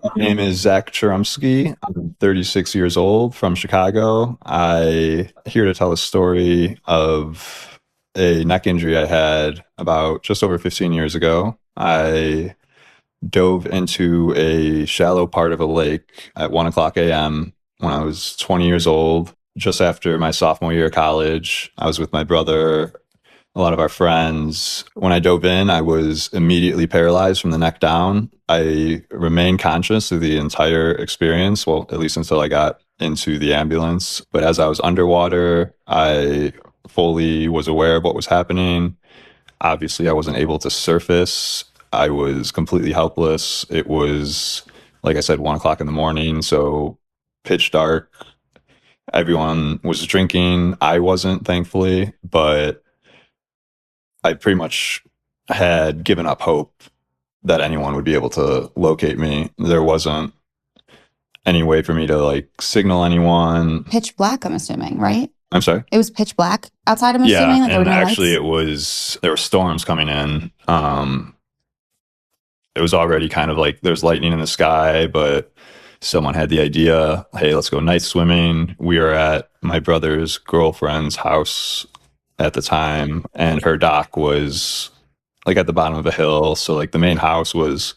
My name is Cheremski. I'm 36 years old from Chicago. I here to tell a story of a neck injury I had about just over 15 years ago. I dove into a shallow part of a lake at 1 o'clock a.m. when I was 20 years old, just after my sophomore year of college. I was with my brother, a lot of our friends. When I dove in, I was immediately paralyzed from the neck down. I remained conscious through the entire experience, well, at least until I got into the ambulance. But as I was underwater, I fully was aware of what was happening. Obviously, I wasn't able to surface. I was completely helpless. It was, like I said, 1 o'clock in the morning, so pitch dark. Everyone was drinking. I wasn't, thankfully, but I pretty much had given up hope that anyone would be able to locate me. There wasn't any way for me to like signal anyone. Pitch black, I'm assuming, right? I'm sorry? It was pitch black outside, I'm Yeah, assuming? Like there were and no actually lights? there were storms coming in. It was already kind of like there's lightning in the sky, but someone had the idea, hey, let's go night swimming. We were at my brother's girlfriend's house at the time, and her dock was like at the bottom of a hill. So like the main house was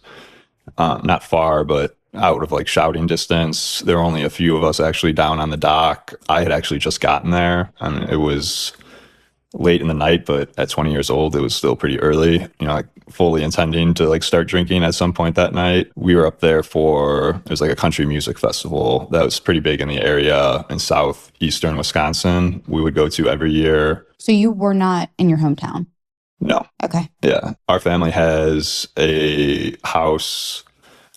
not far, but out of like shouting distance. There were only a few of us actually down on the dock. I had actually just gotten there, and it was late in the night, but at 20 years old, it was still pretty early, like fully intending to like start drinking at some point that night. We were up there for, it was like a country music festival that was pretty big in the area in southeastern Wisconsin. We would go to every year. So you were not in your hometown? No. Okay. Yeah. Our family has a house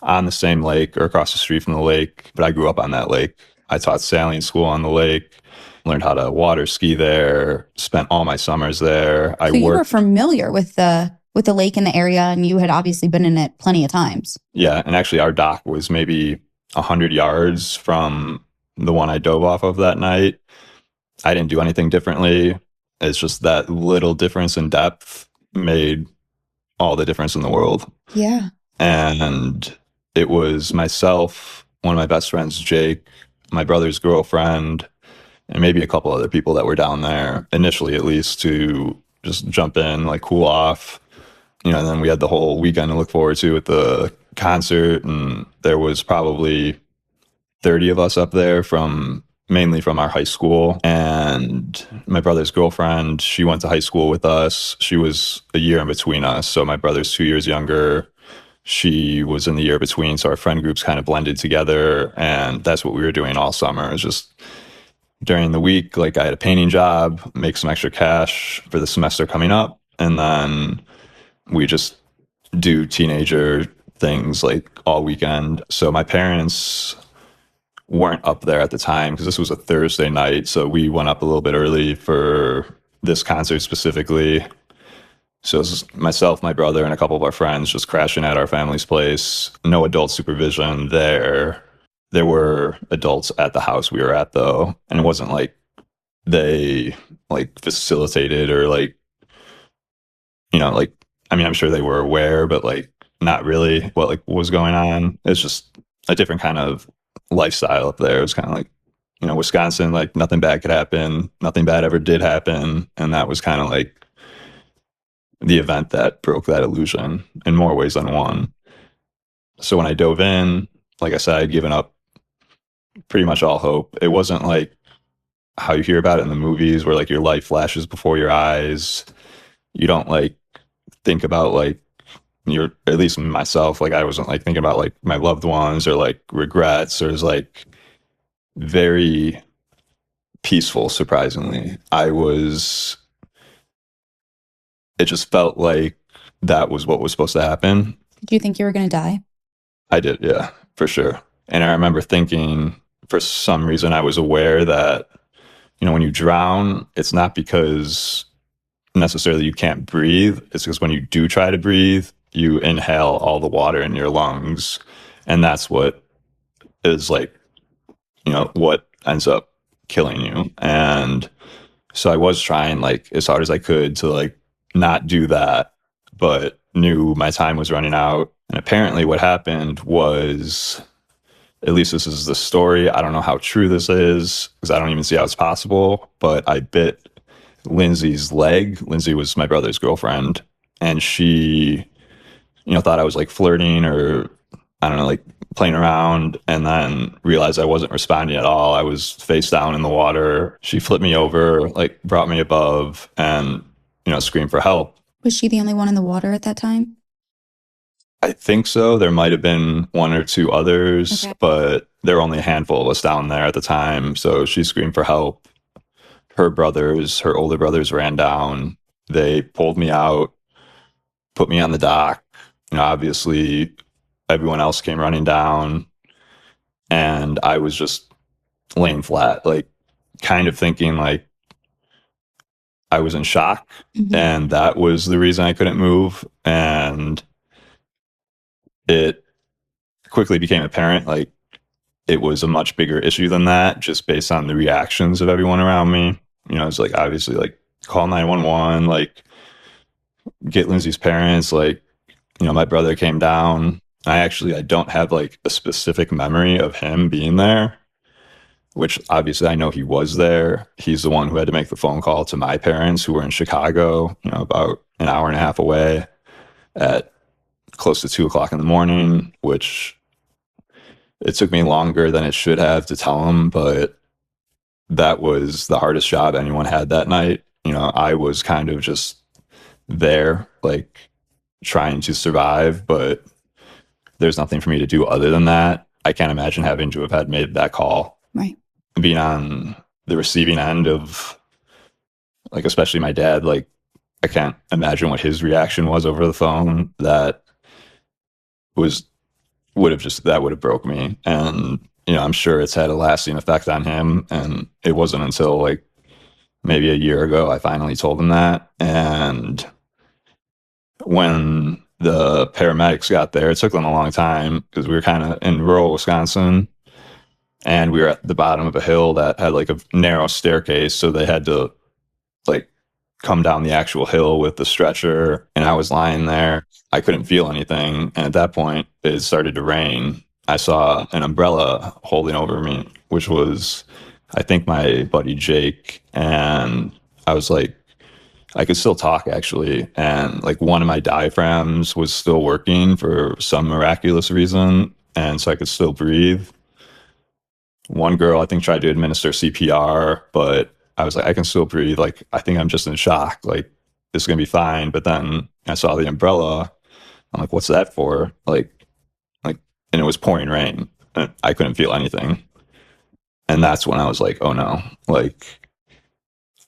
on the same lake or across the street from the lake, but I grew up on that lake. I taught sailing school on the lake, learned how to water ski there, spent all my summers there. So you were familiar with the lake in the area, and you had obviously been in it plenty of times. Yeah, and actually our dock was maybe 100 yards from the one I dove off of that night. I didn't do anything differently. It's just that little difference in depth made all the difference in the world. Yeah. And it was myself, one of my best friends, Jake, my brother's girlfriend, and maybe a couple other people that were down there, initially at least, to just jump in, like cool off. And then we had the whole weekend to look forward to with the concert, and there was probably 30 of us up there mainly from our high school. And my brother's girlfriend, she went to high school with us. She was a year in between us. So my brother's 2 years younger. She was in the year between. So our friend groups kind of blended together. And that's what we were doing all summer. It was just during the week, like I had a painting job, make some extra cash for the semester coming up. And then we just do teenager things like all weekend. So my parents weren't up there at the time because this was a Thursday night. So we went up a little bit early for this concert specifically. So it was myself, my brother, and a couple of our friends just crashing at our family's place. No adult supervision there. There were adults at the house we were at, though. And it wasn't like they like facilitated or like, like, I mean, I'm sure they were aware, but like not really what like was going on. It's just a different kind of lifestyle up there. It was kind of like, Wisconsin, like nothing bad could happen. Nothing bad ever did happen. And that was kind of like the event that broke that illusion in more ways than one. So when I dove in, like I said, I'd given up pretty much all hope. It wasn't like how you hear about it in the movies where like your life flashes before your eyes. You don't like think about like at least myself, like I wasn't like thinking about like my loved ones or like regrets, or it was like very peaceful, surprisingly. It just felt like that was what was supposed to happen. Did you think you were going to die? I did, yeah, for sure. And I remember thinking, for some reason, I was aware that, when you drown, it's not because necessarily you can't breathe. It's because when you do try to breathe, you inhale all the water in your lungs. And that's what is like, what ends up killing you. And so I was trying like as hard as I could to like not do that. But knew my time was running out. And apparently what happened was, at least this is the story. I don't know how true this is because I don't even see how it's possible, but I bit Lindsay's leg. Lindsay was my brother's girlfriend, and she, thought I was like flirting or I don't know, like playing around, and then realized I wasn't responding at all. I was face down in the water. She flipped me over, like brought me above, and screamed for help. Was she the only one in the water at that time? I think so. There might have been one or two others, Okay. but there were only a handful of us down there at the time. So she screamed for help. Her older brothers ran down. They pulled me out, put me on the dock. Obviously everyone else came running down, and I was just laying flat, like kind of thinking like I was in shock, and that was the reason I couldn't move. And it quickly became apparent like it was a much bigger issue than that, just based on the reactions of everyone around me. It's like obviously like call 911, like get Lindsay's parents, like my brother came down. I don't have like a specific memory of him being there, which obviously I know he was there. He's the one who had to make the phone call to my parents who were in Chicago, about an hour and a half away at close to 2 o'clock in the morning, which it took me longer than it should have to tell him, but that was the hardest job anyone had that night. I was kind of just there, like trying to survive, but there's nothing for me to do other than that. I can't imagine having to have had made that call. Right. Being on the receiving end of, like, especially my dad, like, I can't imagine what his reaction was over the phone. That would have broke me. And, I'm sure it's had a lasting effect on him. And it wasn't until like maybe a year ago I finally told him that. And when the paramedics got there, it took them a long time because we were kind of in rural Wisconsin, and we were at the bottom of a hill that had like a narrow staircase. So they had to like come down the actual hill with the stretcher, and I was lying there. I couldn't feel anything. And at that point, it started to rain. I saw an umbrella holding over me, which was, I think, my buddy Jake. And I was like, I could still talk actually. And like one of my diaphragms was still working for some miraculous reason. And so I could still breathe. One girl, I think, tried to administer CPR, but I was like, I can still breathe. Like, I think I'm just in shock. Like, this is going to be fine. But then I saw the umbrella. I'm like, what's that for? And it was pouring rain. And I couldn't feel anything. And that's when I was like, oh no, like,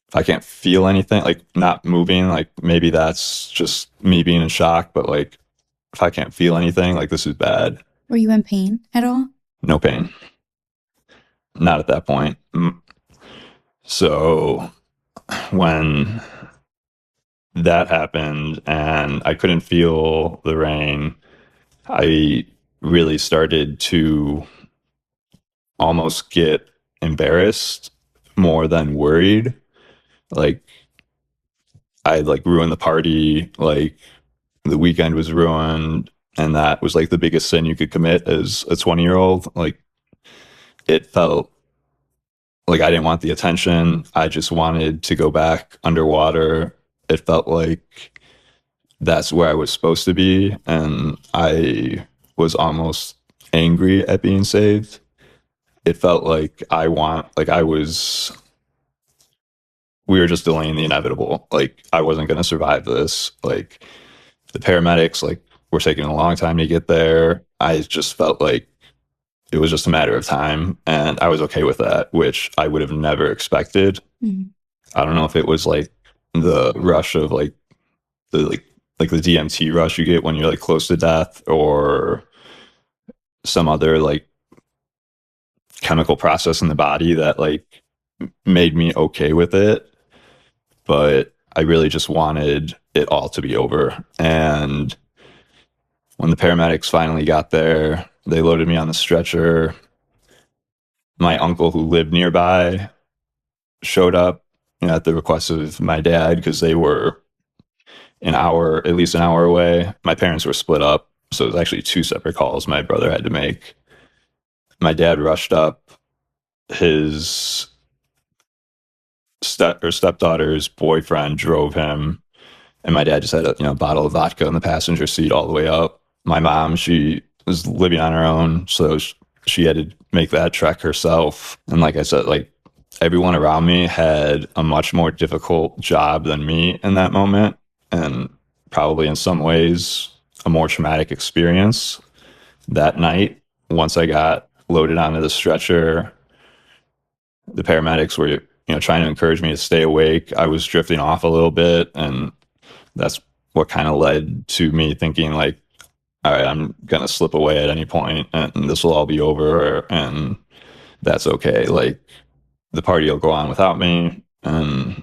if I can't feel anything, like not moving, like maybe that's just me being in shock. But like, if I can't feel anything, like this is bad. Were you in pain at all? No pain. Not at that point. So when that happened and I couldn't feel the rain, I really started to almost get embarrassed more than worried. Like, I like ruined the party, like the weekend was ruined, and that was like the biggest sin you could commit as a 20-year-old. Like, it felt like I didn't want the attention. I just wanted to go back underwater. It felt like that's where I was supposed to be. And I was almost angry at being saved. It felt like we were just delaying the inevitable. Like, I wasn't going to survive this. Like, the paramedics, like, were taking a long time to get there. I just felt like it was just a matter of time, and I was okay with that, which I would have never expected. Mm-hmm. I don't know if it was like the rush of like the DMT rush you get when you're like close to death, or some other like chemical process in the body that like made me okay with it. But I really just wanted it all to be over. And when the paramedics finally got there, they loaded me on the stretcher. My uncle, who lived nearby, showed up, at the request of my dad, because they were an hour, at least an hour away. My parents were split up, so it was actually two separate calls my brother had to make. My dad rushed up. His stepdaughter's boyfriend drove him, and my dad just had a bottle of vodka in the passenger seat all the way up. My mom, she was living on her own, so she had to make that trek herself. And like I said, like everyone around me had a much more difficult job than me in that moment, and probably in some ways a more traumatic experience that night. Once I got loaded onto the stretcher, the paramedics were trying to encourage me to stay awake. I was drifting off a little bit, and that's what kind of led to me thinking like, all right, I'm gonna slip away at any point and this will all be over, and that's okay. Like the party will go on without me, and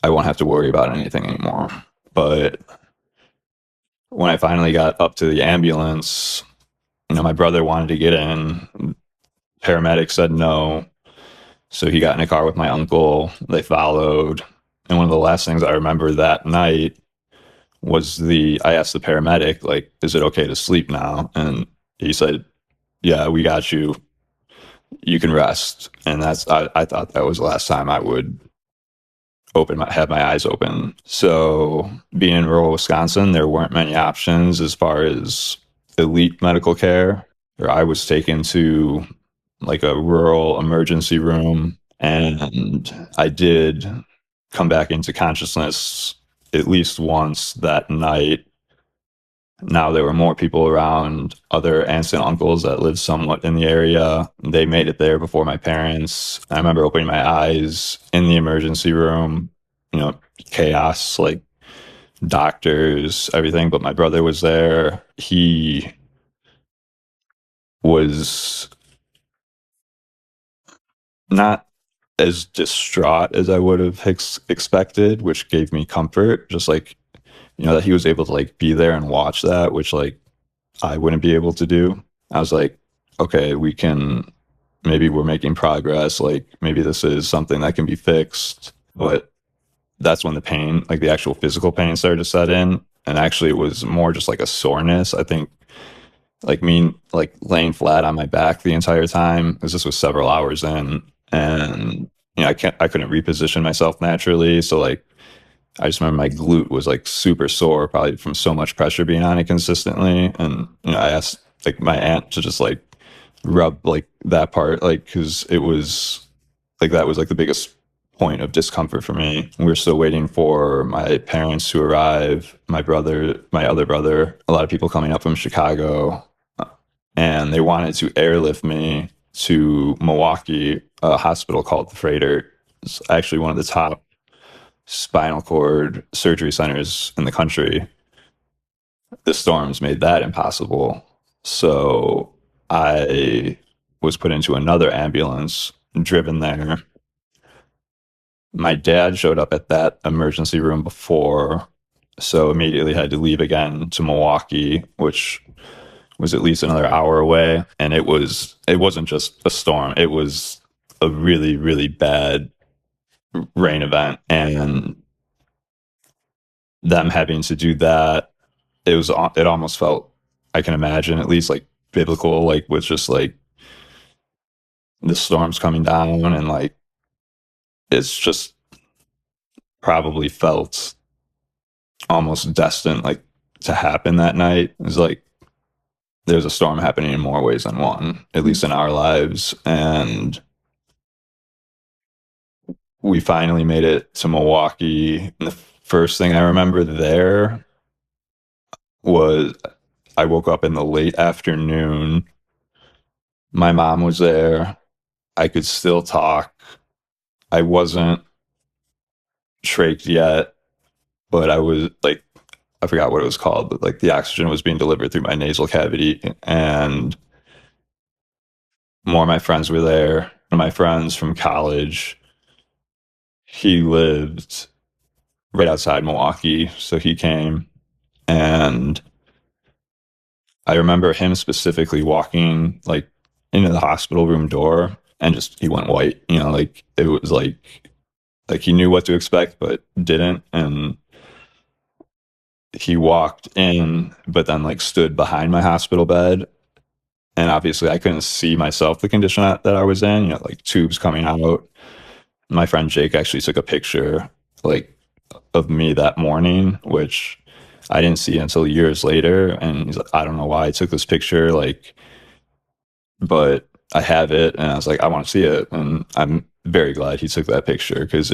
I won't have to worry about anything anymore. But when I finally got up to the ambulance, my brother wanted to get in. Paramedics said no. So he got in a car with my uncle. They followed. And one of the last things I remember that night was I asked the paramedic, like, is it okay to sleep now? And he said, yeah, we got you. You can rest. And I thought that was the last time I would have my eyes open. So being in rural Wisconsin, there weren't many options as far as elite medical care. Or I was taken to like a rural emergency room, and I did come back into consciousness at least once that night. Now there were more people around, other aunts and uncles that lived somewhat in the area. They made it there before my parents. I remember opening my eyes in the emergency room, chaos, like doctors, everything. But my brother was there. He was not as distraught as I would have expected, which gave me comfort. Just like, that he was able to like be there and watch that, which like I wouldn't be able to do. I was like, okay, maybe we're making progress. Like maybe this is something that can be fixed. But that's when the pain, like the actual physical pain started to set in. And actually it was more just like a soreness. I think like me, like laying flat on my back the entire time, because this was several hours in, and I couldn't reposition myself naturally. So like I just remember my glute was like super sore, probably from so much pressure being on it consistently. And I asked like my aunt to just like rub like that part, like because it was like that was like the biggest point of discomfort for me. We were still waiting for my parents to arrive, my other brother, a lot of people coming up from Chicago, and they wanted to airlift me to Milwaukee, a hospital called the Freighter. It's actually one of the top spinal cord surgery centers in the country. The storms made that impossible. So I was put into another ambulance, driven there. My dad showed up at that emergency room before, so immediately had to leave again to Milwaukee, which was at least another hour away. And it wasn't just a storm, it was a really, really bad rain event. And them having to do that, it almost felt, I can imagine, at least like biblical, like with just like the storms coming down, and like it's just probably felt almost destined like to happen that night. It's like there's a storm happening in more ways than one, at least in our lives. And we finally made it to Milwaukee. And the first thing I remember there was I woke up in the late afternoon. My mom was there. I could still talk. I wasn't trached yet, but I was like, I forgot what it was called, but like the oxygen was being delivered through my nasal cavity. And more of my friends were there. One of my friends from college, he lived right outside Milwaukee. So he came, and I remember him specifically walking like into the hospital room door, and just he went white, like it was like he knew what to expect but didn't. And he walked in, but then like stood behind my hospital bed. And obviously, I couldn't see myself the condition that I was in, like tubes coming out. My friend Jake actually took a picture like of me that morning, which I didn't see until years later. And he's like, I don't know why I took this picture, like, but I have it. And I was like, I want to see it. And I'm very glad he took that picture because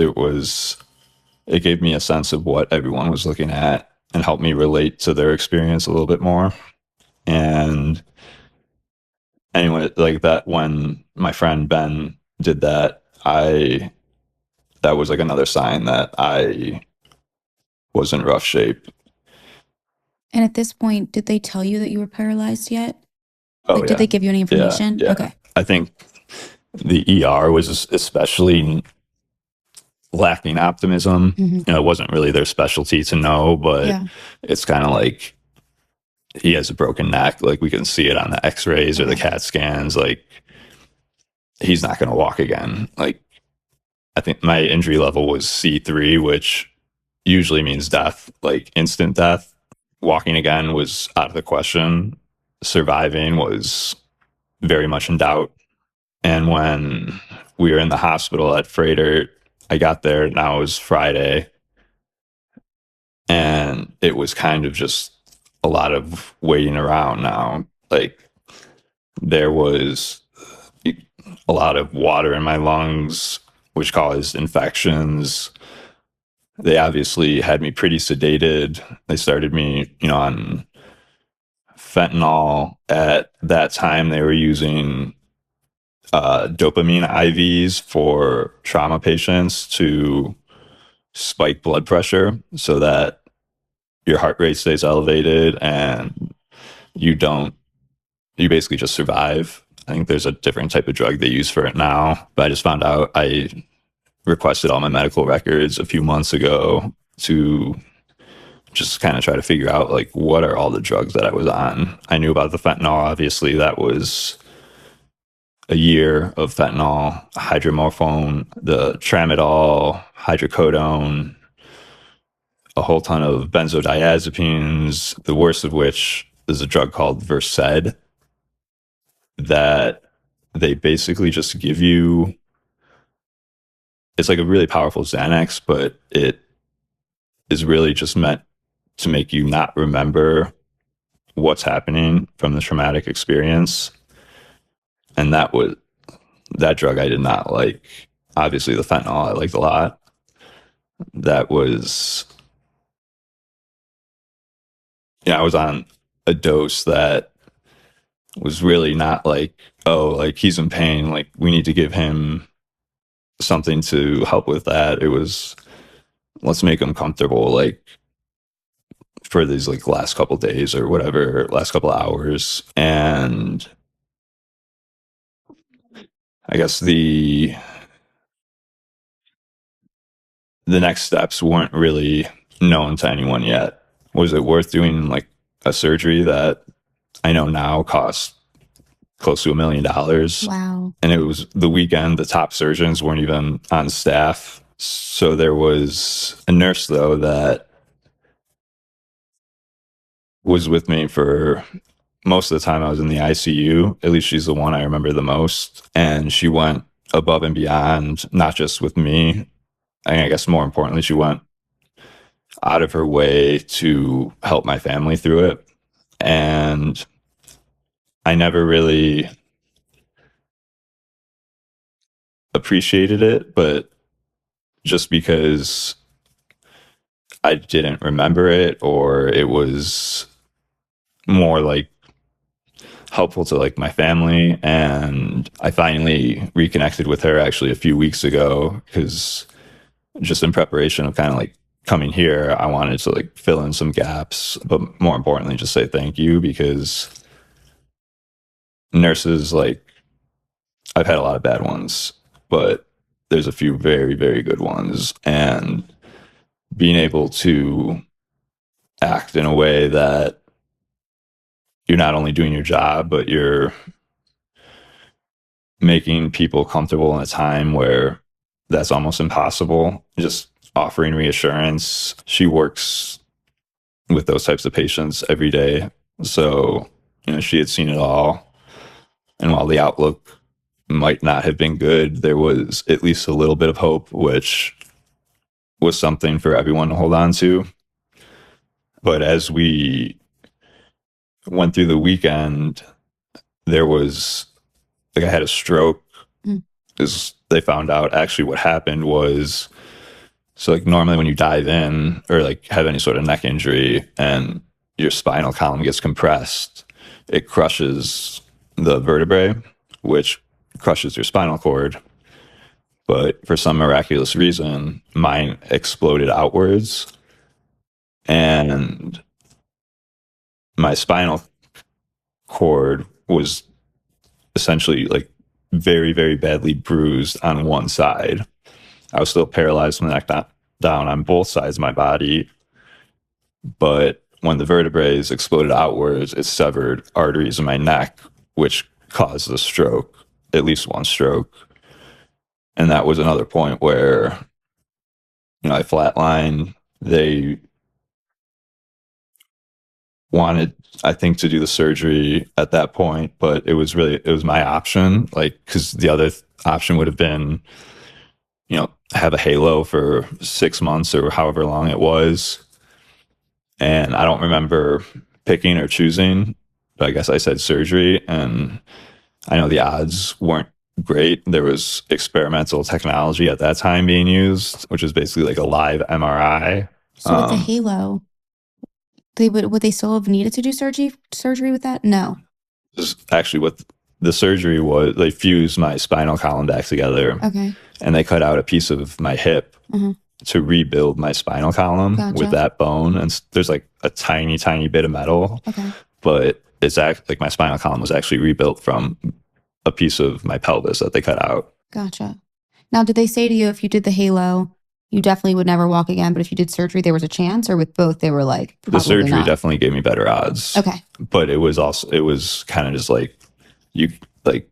it gave me a sense of what everyone was looking at and helped me relate to their experience a little bit more. And anyway, like that, when my friend Ben did that, that was like another sign that I was in rough shape. And at this point, did they tell you that you were paralyzed yet? Oh, like, did they give you any information? Yeah. Okay. I think the ER was especially lacking optimism. Mm-hmm. It wasn't really their specialty to know, but Yeah. it's kind of like he has a broken neck. Like we can see it on the X-rays or the CAT scans. Like he's not going to walk again. Like I think my injury level was C3, which usually means death, like instant death. Walking again was out of the question. Surviving was very much in doubt. And when we were in the hospital at Freighter, I got there, now it was Friday, and it was kind of just a lot of waiting around now. Like there was a lot of water in my lungs, which caused infections. They obviously had me pretty sedated. They started me, on fentanyl. At that time, they were using dopamine IVs for trauma patients to spike blood pressure so that your heart rate stays elevated and you basically just survive. I think there's a different type of drug they use for it now, but I just found out. I requested all my medical records a few months ago to just kind of try to figure out like what are all the drugs that I was on. I knew about the fentanyl, obviously. That was a year of fentanyl, hydromorphone, the tramadol, hydrocodone, a whole ton of benzodiazepines, the worst of which is a drug called Versed that they basically just give you. It's like a really powerful Xanax, but it is really just meant to make you not remember what's happening from the traumatic experience. And that drug I did not like. Obviously, the fentanyl I liked a lot. That was, I was on a dose that was really not like, oh, like he's in pain, like we need to give him something to help with that. It was, let's make him comfortable, like for these like last couple days or whatever, last couple hours. And I guess the next steps weren't really known to anyone yet. Was it worth doing like a surgery that I know now costs close to $1 million? Wow. And it was the weekend. The top surgeons weren't even on staff. So there was a nurse though that was with me for most of the time I was in the ICU. At least she's the one I remember the most. And she went above and beyond, not just with me. I guess more importantly, she went out of her way to help my family through it. And I never really appreciated it, but just because I didn't remember it, or it was more like helpful to like my family. And I finally reconnected with her actually a few weeks ago because just in preparation of kind of like coming here, I wanted to like fill in some gaps, but more importantly, just say thank you because nurses, like I've had a lot of bad ones, but there's a few very, very good ones. And being able to act in a way that you're not only doing your job, but you're making people comfortable in a time where that's almost impossible. Just offering reassurance. She works with those types of patients every day. So, she had seen it all. And while the outlook might not have been good, there was at least a little bit of hope, which was something for everyone to hold on to. But as we went through the weekend, there was, like, I had a stroke. As they found out, actually what happened was, so like normally when you dive in or like have any sort of neck injury and your spinal column gets compressed, it crushes the vertebrae, which crushes your spinal cord. But for some miraculous reason, mine exploded outwards, and my spinal cord was essentially like very, very badly bruised on one side. I was still paralyzed from the neck down on both sides of my body. But when the vertebrae exploded outwards, it severed arteries in my neck, which caused a stroke, at least one stroke. And that was another point where, I flatlined. They wanted, I think, to do the surgery at that point, but it was my option. Like, because the other option would have been, have a halo for 6 months or however long it was. And I don't remember picking or choosing, but I guess I said surgery. And I know the odds weren't great. There was experimental technology at that time being used, which is basically like a live MRI. So with the halo, would they still have needed to do surgery with that? No. Actually, what the surgery was, they fused my spinal column back together. Okay. And they cut out a piece of my hip to rebuild my spinal column with that bone. And there's like a tiny, tiny bit of metal. Okay. But it's like my spinal column was actually rebuilt from a piece of my pelvis that they cut out. Gotcha. Now, did they say to you, if you did the halo, you definitely would never walk again, but if you did surgery, there was a chance? Or with both, they were like, the surgery not? Definitely gave me better odds. Okay. But it was kind of just like, you like,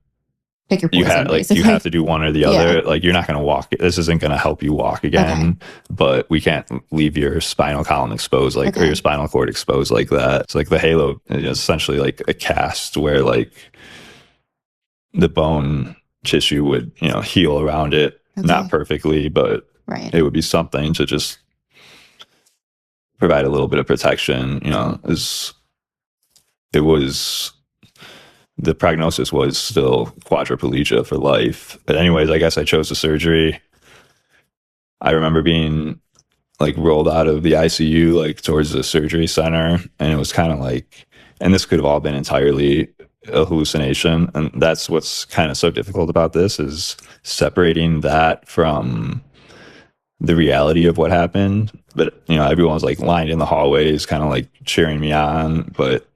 pick your poison, you have to do one or the other. Like, you're not going to walk. This isn't going to help you walk again, but we can't leave your spinal column exposed, or your spinal cord exposed like that. It's like the halo is essentially like a cast where like the bone tissue would, heal around it, not perfectly, but it would be something to just provide a little bit of protection. The prognosis was still quadriplegia for life. But anyways, I guess I chose the surgery. I remember being like rolled out of the ICU, like towards the surgery center. And it was kind of like, and this could have all been entirely a hallucination. And that's what's kind of so difficult about this, is separating that from the reality of what happened. But, everyone was like lined in the hallways, kind of like cheering me on. But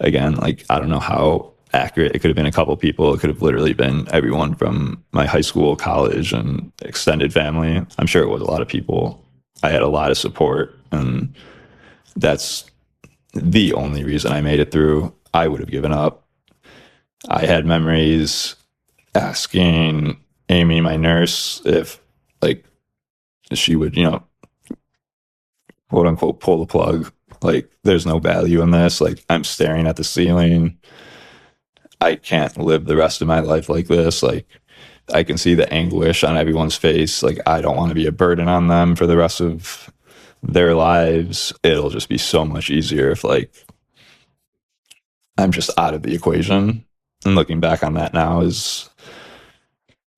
again, like, I don't know how accurate. It could have been a couple people. It could have literally been everyone from my high school, college, and extended family. I'm sure it was a lot of people. I had a lot of support, and that's the only reason I made it through. I would have given up. I had memories asking Amy, my nurse, if like she would, quote unquote, pull the plug. Like, there's no value in this. Like, I'm staring at the ceiling. I can't live the rest of my life like this. Like, I can see the anguish on everyone's face. Like, I don't want to be a burden on them for the rest of their lives. It'll just be so much easier if like I'm just out of the equation. And looking back on that now is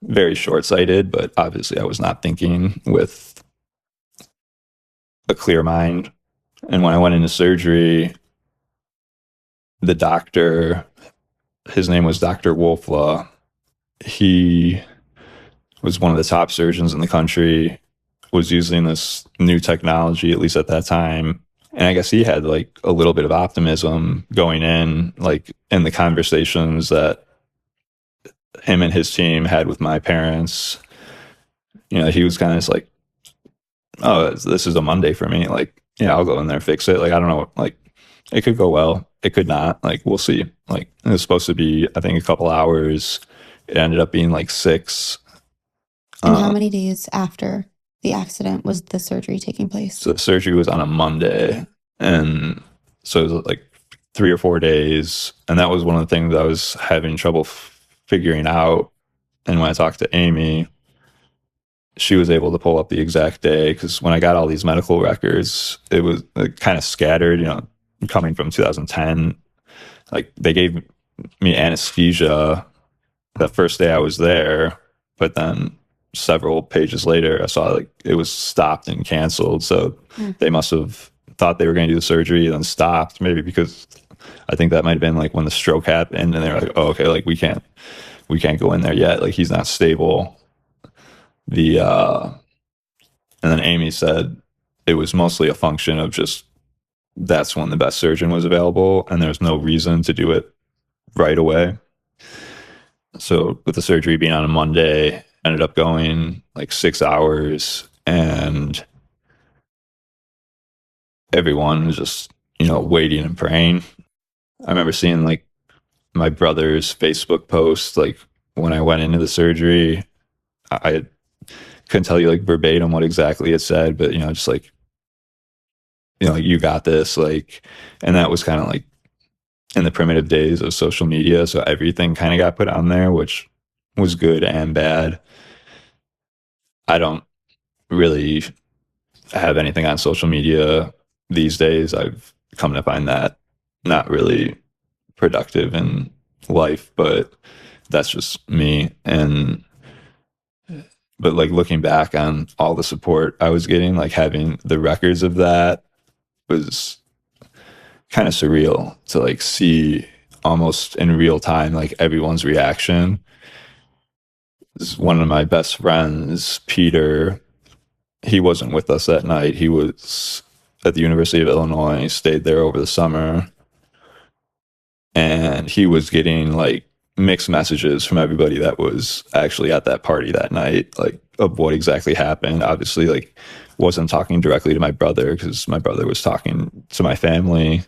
very short-sighted, but obviously I was not thinking with a clear mind. And when I went into surgery, the doctor, his name was Dr. Wolflaw. He was one of the top surgeons in the country, was using this new technology, at least at that time. And I guess he had like a little bit of optimism going in, like in the conversations that him and his team had with my parents. He was kind of just like, oh, this is a Monday for me. Like, yeah, I'll go in there, fix it. Like, I don't know, like, it could go well. It could not. Like, we'll see. Like, it was supposed to be, I think, a couple hours. It ended up being like 6. And how many days after the accident was the surgery taking place? So the surgery was on a Monday. And so it was like 3 or 4 days. And that was one of the things I was having trouble figuring out. And when I talked to Amy, she was able to pull up the exact day, because when I got all these medical records, it was kind of scattered, coming from 2010. Like they gave me anesthesia the first day I was there, but then several pages later, I saw like it was stopped and canceled. So they must have thought they were going to do the surgery and then stopped, maybe because I think that might have been like when the stroke happened, and they were like, oh, okay, like we can't go in there yet. Like he's not stable. And then Amy said it was mostly a function of just that's when the best surgeon was available, and there's no reason to do it right away. So with the surgery being on a Monday, ended up going like 6 hours, and everyone was just, waiting and praying. I remember seeing like my brother's Facebook post, like when I went into the surgery. I couldn't tell you like verbatim what exactly it said, but just like, like, you got this, like, and that was kind of like in the primitive days of social media. So everything kind of got put on there, which was good and bad. I don't really have anything on social media these days. I've come to find that not really productive in life, but that's just me. But like looking back on all the support I was getting, like having the records of that was kind of surreal to like see almost in real time, like everyone's reaction. This is one of my best friends, Peter. He wasn't with us that night. He was at the University of Illinois, stayed there over the summer, and he was getting like mixed messages from everybody that was actually at that party that night, like of what exactly happened. Obviously, like wasn't talking directly to my brother, because my brother was talking to my family,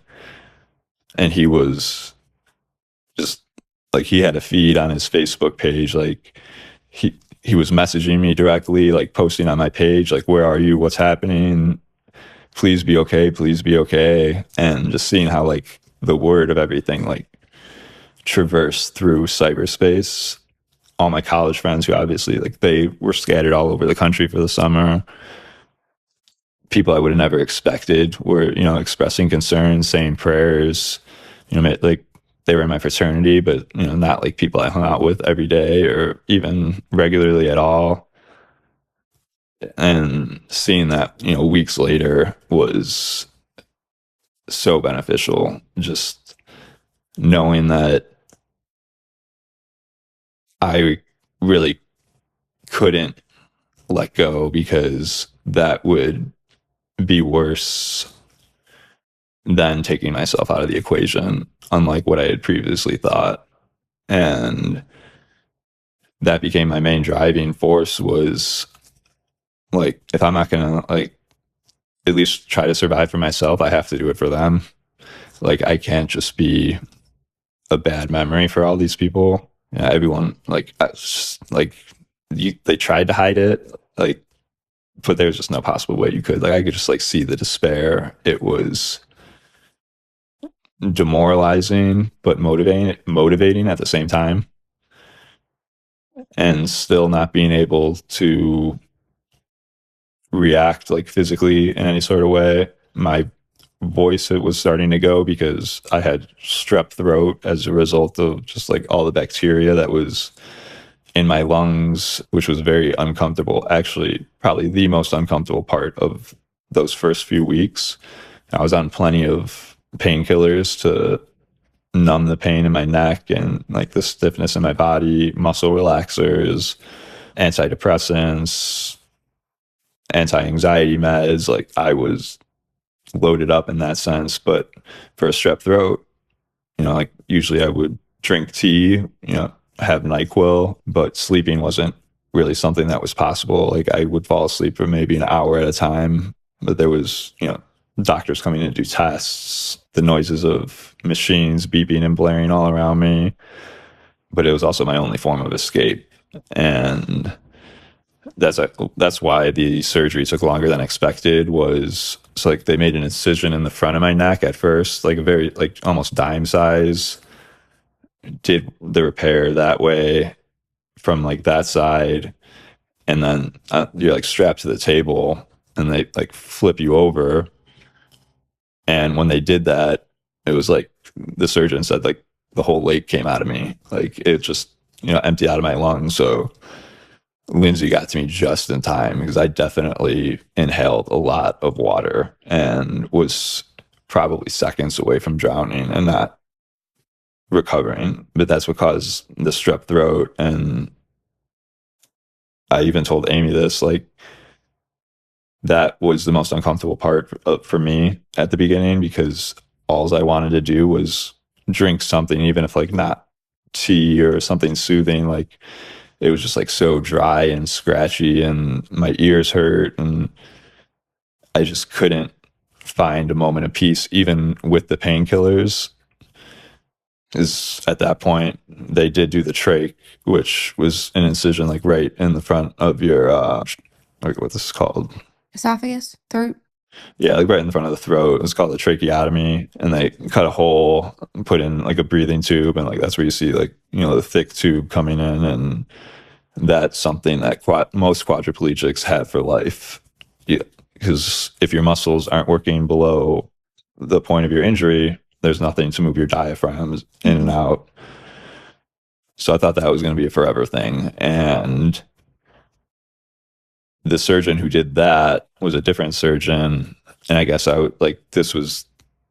and he was just like, he had a feed on his Facebook page, like he was messaging me directly, like posting on my page, like, where are you, what's happening, please be okay, please be okay. And just seeing how like the word of everything like traversed through cyberspace. All my college friends, who obviously like they were scattered all over the country for the summer, people I would have never expected were, expressing concerns, saying prayers, like they were in my fraternity, but, not like people I hung out with every day or even regularly at all. And seeing that, weeks later was so beneficial. Just knowing that I really couldn't let go, because that would be worse than taking myself out of the equation, unlike what I had previously thought. And that became my main driving force, was like, if I'm not gonna like at least try to survive for myself, I have to do it for them. Like I can't just be a bad memory for all these people. Everyone like they tried to hide it, like, but there was just no possible way you could. Like I could just like see the despair. It was demoralizing but motivating at the same time, and still not being able to react like physically in any sort of way. My voice, it was starting to go, because I had strep throat as a result of just like all the bacteria that was in my lungs, which was very uncomfortable. Actually, probably the most uncomfortable part of those first few weeks. I was on plenty of painkillers to numb the pain in my neck and like the stiffness in my body, muscle relaxers, antidepressants, anti-anxiety meds. Like I was loaded up in that sense. But for a strep throat, like usually I would drink tea, have NyQuil, but sleeping wasn't really something that was possible. Like I would fall asleep for maybe an hour at a time, but there was, doctors coming in to do tests, the noises of machines beeping and blaring all around me. But it was also my only form of escape. And that's why the surgery took longer than expected. Was so like they made an incision in the front of my neck at first, like a very like almost dime size. Did the repair that way from like that side, and then you're like strapped to the table, and they like flip you over. And when they did that, it was like the surgeon said like the whole lake came out of me, like it just emptied out of my lungs. So Lindsay got to me just in time because I definitely inhaled a lot of water and was probably seconds away from drowning and not recovering. But that's what caused the strep throat. And I even told Amy this, like, that was the most uncomfortable part for me at the beginning because all I wanted to do was drink something, even if like not tea or something soothing. Like it was just like so dry and scratchy and my ears hurt and I just couldn't find a moment of peace even with the painkillers. Is at that point they did do the trach, which was an incision like right in the front of your what this is called, Esophagus, throat. yeah, like right in the front of the throat. It's called a tracheotomy, and they cut a hole, put in like a breathing tube, and like that's where you see like the thick tube coming in, and that's something that most quadriplegics have for life. Yeah, because if your muscles aren't working below the point of your injury, there's nothing to move your diaphragms in and out. So I thought that was going to be a forever thing, and the surgeon who did that was a different surgeon. And I guess this was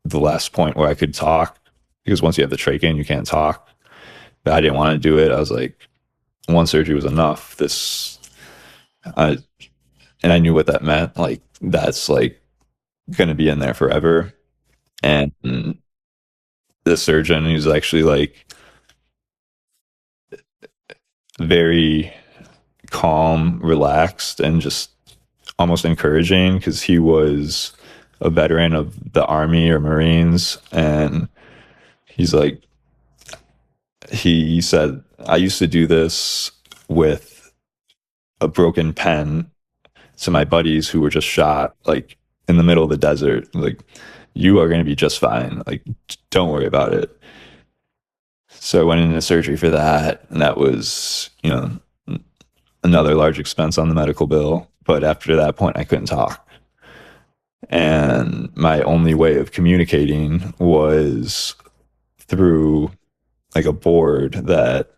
the last point where I could talk because once you have the trach in, you can't talk. But I didn't want to do it. I was like, one surgery was enough. And I knew what that meant. Like, that's like going to be in there forever. And the surgeon, he was actually like very calm, relaxed, and just almost encouraging because he was a veteran of the Army or Marines. And he's like, he said, I used to do this with a broken pen to my buddies who were just shot like in the middle of the desert. Like, you are going to be just fine. Like, don't worry about it. So I went into surgery for that. And that was, another large expense on the medical bill. But after that point, I couldn't talk. And my only way of communicating was through like a board that,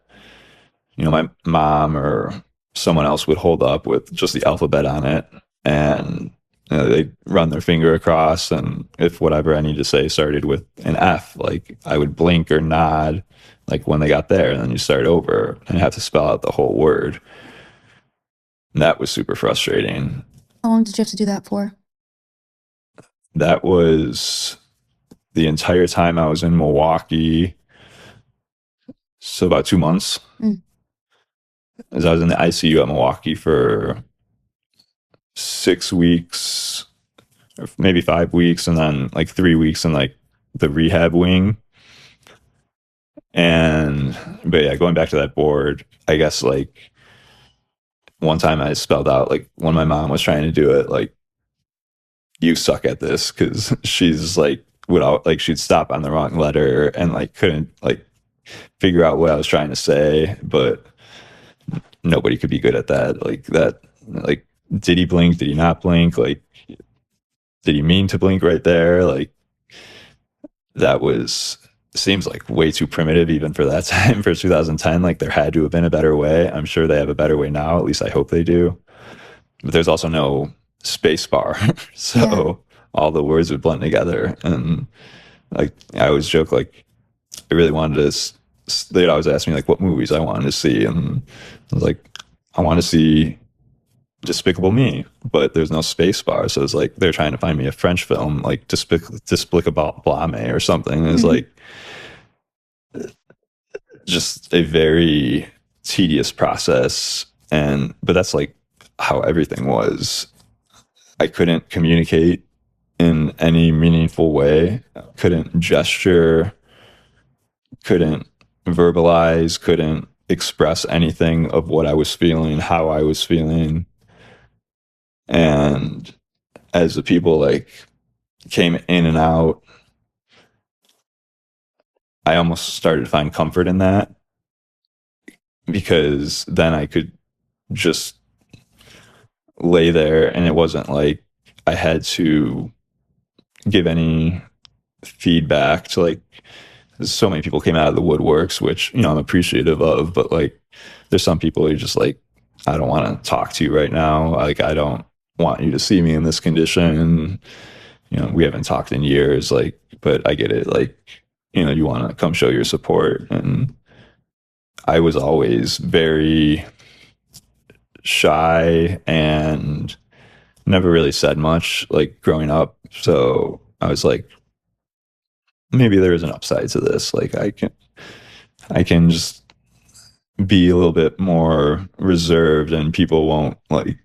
my mom or someone else would hold up with just the alphabet on it. And they'd run their finger across. And if whatever I need to say started with an F, like I would blink or nod, like when they got there, and then you start over and have to spell out the whole word. And that was super frustrating. How long did you have to do that for? That was the entire time I was in Milwaukee. So about 2 months. As I was in the ICU at Milwaukee for 6 weeks, or maybe 5 weeks, and then like 3 weeks in like the rehab wing. But yeah, going back to that board, I guess like one time I spelled out, like when my mom was trying to do it, like, you suck at this, because she's like she'd stop on the wrong letter and like couldn't like figure out what I was trying to say. But nobody could be good at that. Like, did he blink? Did he not blink? Like, did he mean to blink right there? Like, that seems like way too primitive even for that time, for 2010. Like, there had to have been a better way. I'm sure they have a better way now. At least I hope they do. But there's also no space bar. So all the words would blend together. And like, I always joke, like, I really wanted to, they'd always ask me like what movies I wanted to see. And I was like, I want to see Despicable Me, but there's no space bar. So it's like, they're trying to find me a French film, like Despicable Blame or something. It's like, just a very tedious process. But that's like how everything was. I couldn't communicate in any meaningful way, couldn't gesture, couldn't verbalize, couldn't express anything of what I was feeling, how I was feeling. And as the people like came in and out, I almost started to find comfort in that, because then I could just lay there, and it wasn't like I had to give any feedback to like, so many people came out of the woodworks, which, I'm appreciative of, but like there's some people who are just like, I don't want to talk to you right now. Like, I don't want you to see me in this condition. We haven't talked in years, like, but I get it. Like, you want to come show your support. And I was always very shy and never really said much, like, growing up. So I was like, maybe there is an upside to this. Like, I can just be a little bit more reserved, and people won't like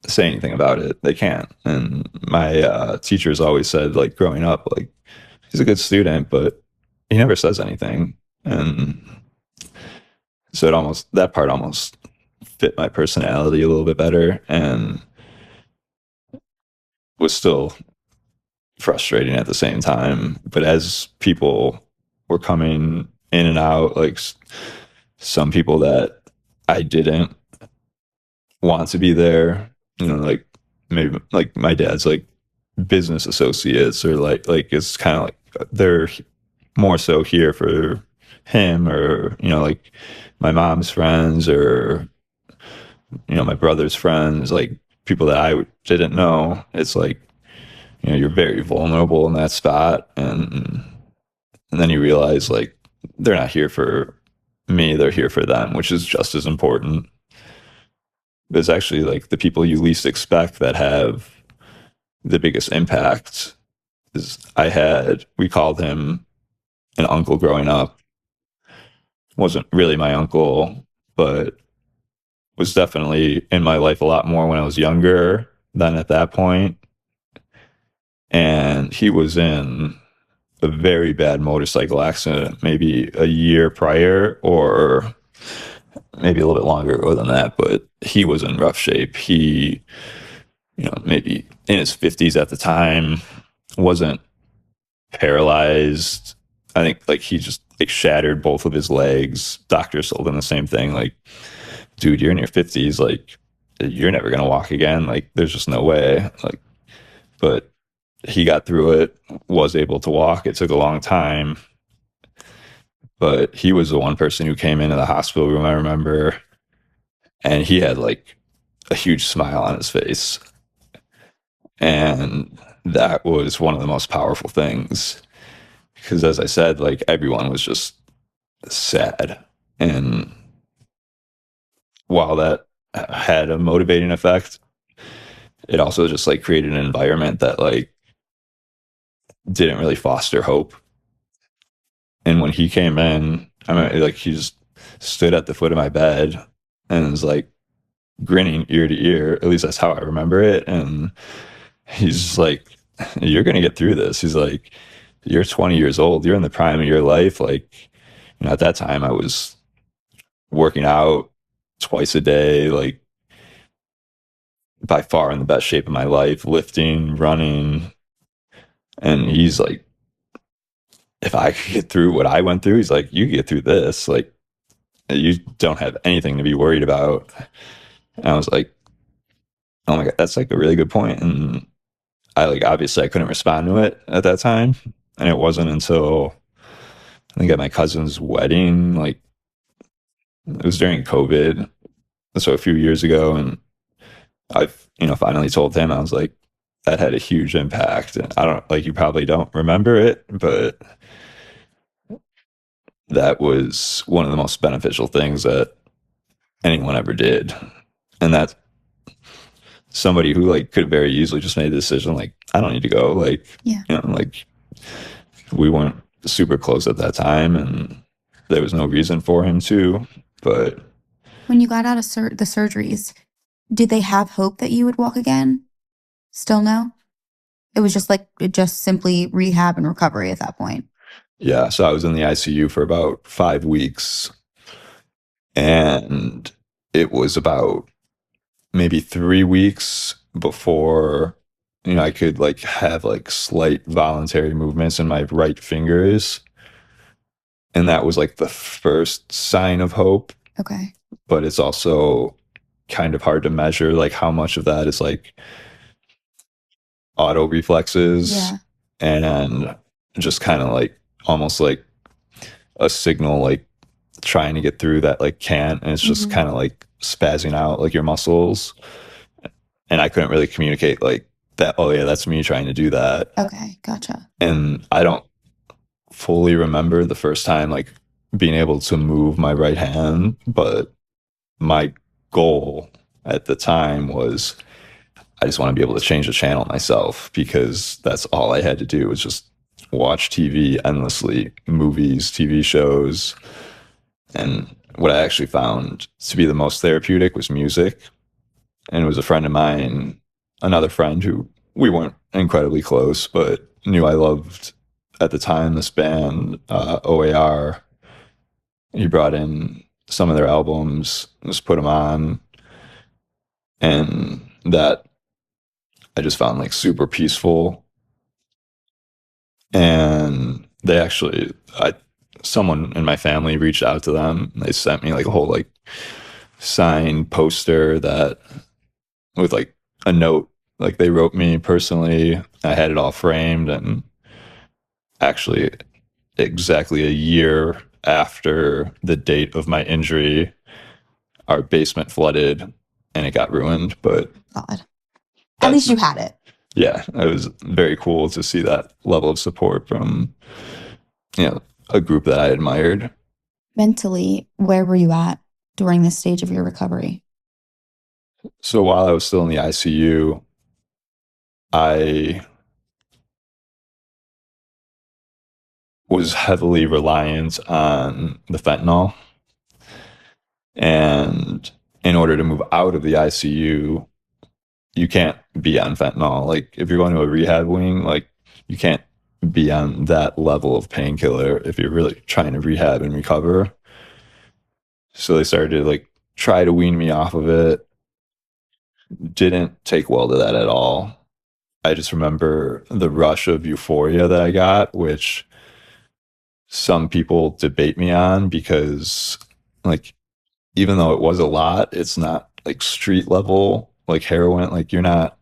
say anything about it. They can't. And my teachers always said, like, growing up, like, he's a good student, but he never says anything. And so that part almost fit my personality a little bit better, and was still frustrating at the same time. But as people were coming in and out, like some people that I didn't want to be there, like maybe like my dad's like business associates, or like it's kind of like they're more so here for him, or like my mom's friends, or my brother's friends, like people that I didn't know. It's like, you're very vulnerable in that spot, and then you realize like they're not here for me, they're here for them, which is just as important. But it's actually like the people you least expect that have the biggest impact. We called him an uncle growing up. Wasn't really my uncle, but was definitely in my life a lot more when I was younger than at that point. And he was in a very bad motorcycle accident maybe a year prior, or maybe a little bit longer ago than that, but he was in rough shape. He, maybe in his 50s at the time, wasn't paralyzed. I think like he just like shattered both of his legs. Doctors told him the same thing, like, dude, you're in your 50s, like, you're never gonna walk again. Like, there's just no way. Like, but he got through it, was able to walk. It took a long time, but he was the one person who came into the hospital room, I remember, and he had like a huge smile on his face. And that was one of the most powerful things, because as I said, like, everyone was just sad. And while that had a motivating effect, it also just like created an environment that like didn't really foster hope. And when he came in, I mean, like, he just stood at the foot of my bed and was like grinning ear to ear. At least that's how I remember it. And he's just like, you're going to get through this. He's like, you're 20 years old. You're in the prime of your life. Like, at that time I was working out twice a day, like by far in the best shape of my life, lifting, running. And he's like, if I could get through what I went through, he's like, you get through this. Like, you don't have anything to be worried about. And I was like, oh my God, that's like a really good point. And I like, obviously I couldn't respond to it at that time. And it wasn't until I think at my cousin's wedding, like, it was during COVID, so a few years ago, and I've, finally told him, I was like, that had a huge impact. And I don't, like, you probably don't remember it, but that was one of the most beneficial things that anyone ever did. And that's somebody who like could have very easily just made the decision, like, I don't need to go. Like, Yeah. Like, we weren't super close at that time, and there was no reason for him to. But When you got out of the surgeries, did they have hope that you would walk again? Still no? It was just simply rehab and recovery at that point. yeah, so I was in the ICU for about 5 weeks, and it was about maybe 3 weeks before, I could like have like slight voluntary movements in my right fingers. And that was like the first sign of hope. Okay. But it's also kind of hard to measure like how much of that is like auto reflexes Yeah. and just kind of like almost like a signal like trying to get through that like can't, and it's just kind of like spazzing out like your muscles. And I couldn't really communicate like that, oh yeah, that's me trying to do that. Okay. Gotcha. And I don't fully remember the first time like being able to move my right hand, but my goal at the time was I just want to be able to change the channel myself, because that's all I had to do was just watch TV endlessly, movies, TV shows. And what I actually found to be the most therapeutic was music. And it was a friend of mine, another friend who we weren't incredibly close, but knew I loved at the time this band, OAR. He brought in some of their albums, just put them on, and that I just found like super peaceful. And they actually, someone in my family reached out to them. They sent me like a whole like signed poster that with like a note, like they wrote me personally. I had it all framed, and actually exactly a year after the date of my injury, our basement flooded and it got ruined. But God. At least you had it. Yeah, it was very cool to see that level of support from, a group that I admired. Mentally, where were you at during this stage of your recovery? So while I was still in the ICU, I was heavily reliant on the fentanyl. And in order to move out of the ICU, you can't be on fentanyl. Like if you're going to a rehab wing, like you can't be on that level of painkiller if you're really trying to rehab and recover. So they started to like try to wean me off of it. Didn't take well to that at all. I just remember the rush of euphoria that I got, which some people debate me on, because like even though it was a lot, it's not like street level like heroin. Like you're not,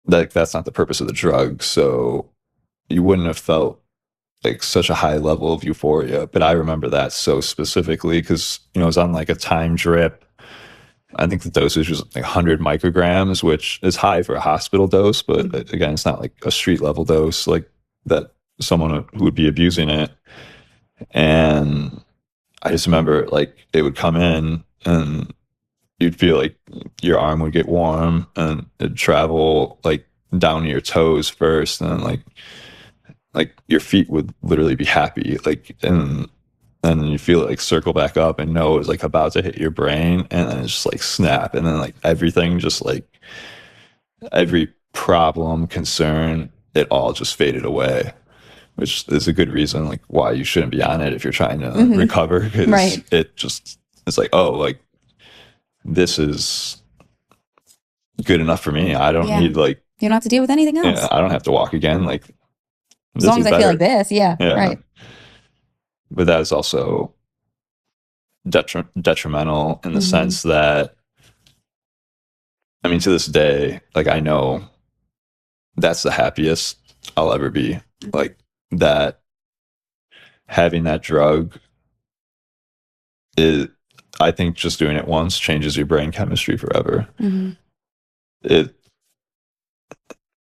like that's not the purpose of the drug. So you wouldn't have felt like such a high level of euphoria. But I remember that so specifically because, I was on like a time drip. I think the dosage was like 100 micrograms, which is high for a hospital dose. But again, it's not like a street level dose like that someone who would be abusing it. And I just remember like it would come in and you'd feel like your arm would get warm and it'd travel like down to your toes first, and then like your feet would literally be happy, like, and then you feel it like circle back up and know it's like about to hit your brain, and then it's just like snap, and then like everything, just like every problem, concern, it all just faded away, which is a good reason like why you shouldn't be on it if you're trying to recover, because it's like, oh, like this is good enough for me. I don't need like, you don't have to deal with anything else. I don't have to walk again. Like as long as I feel like this, right. But that is also detrimental in the sense that, I mean, to this day, like I know that's the happiest I'll ever be. Like that, having that drug is, I think just doing it once changes your brain chemistry forever.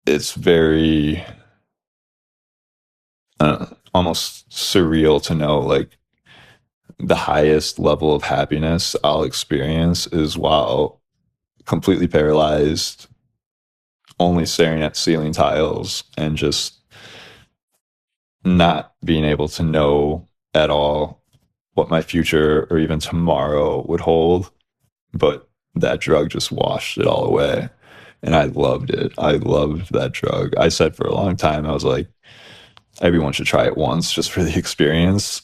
It's very almost surreal to know like the highest level of happiness I'll experience is while completely paralyzed, only staring at ceiling tiles and just not being able to know at all what my future or even tomorrow would hold. But that drug just washed it all away. And I loved it. I loved that drug. I said for a long time, I was like, everyone should try it once just for the experience.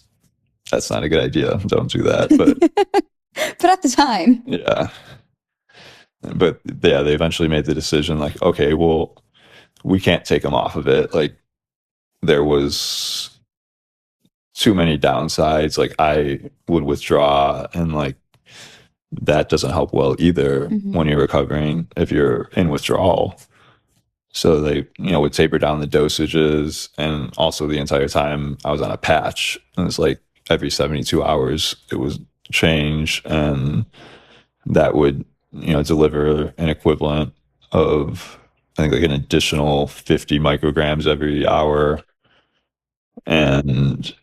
That's not a good idea. Don't do that. But But at the time. Yeah. But yeah, they eventually made the decision like, okay, well, we can't take him off of it. Like there was too many downsides. Like I would withdraw, and like that doesn't help well either when you're recovering if you're in withdrawal. So they, would taper down the dosages, and also the entire time I was on a patch, and it's like every 72 hours it was change, and that would, deliver an equivalent of, I think, like an additional 50 micrograms every hour, and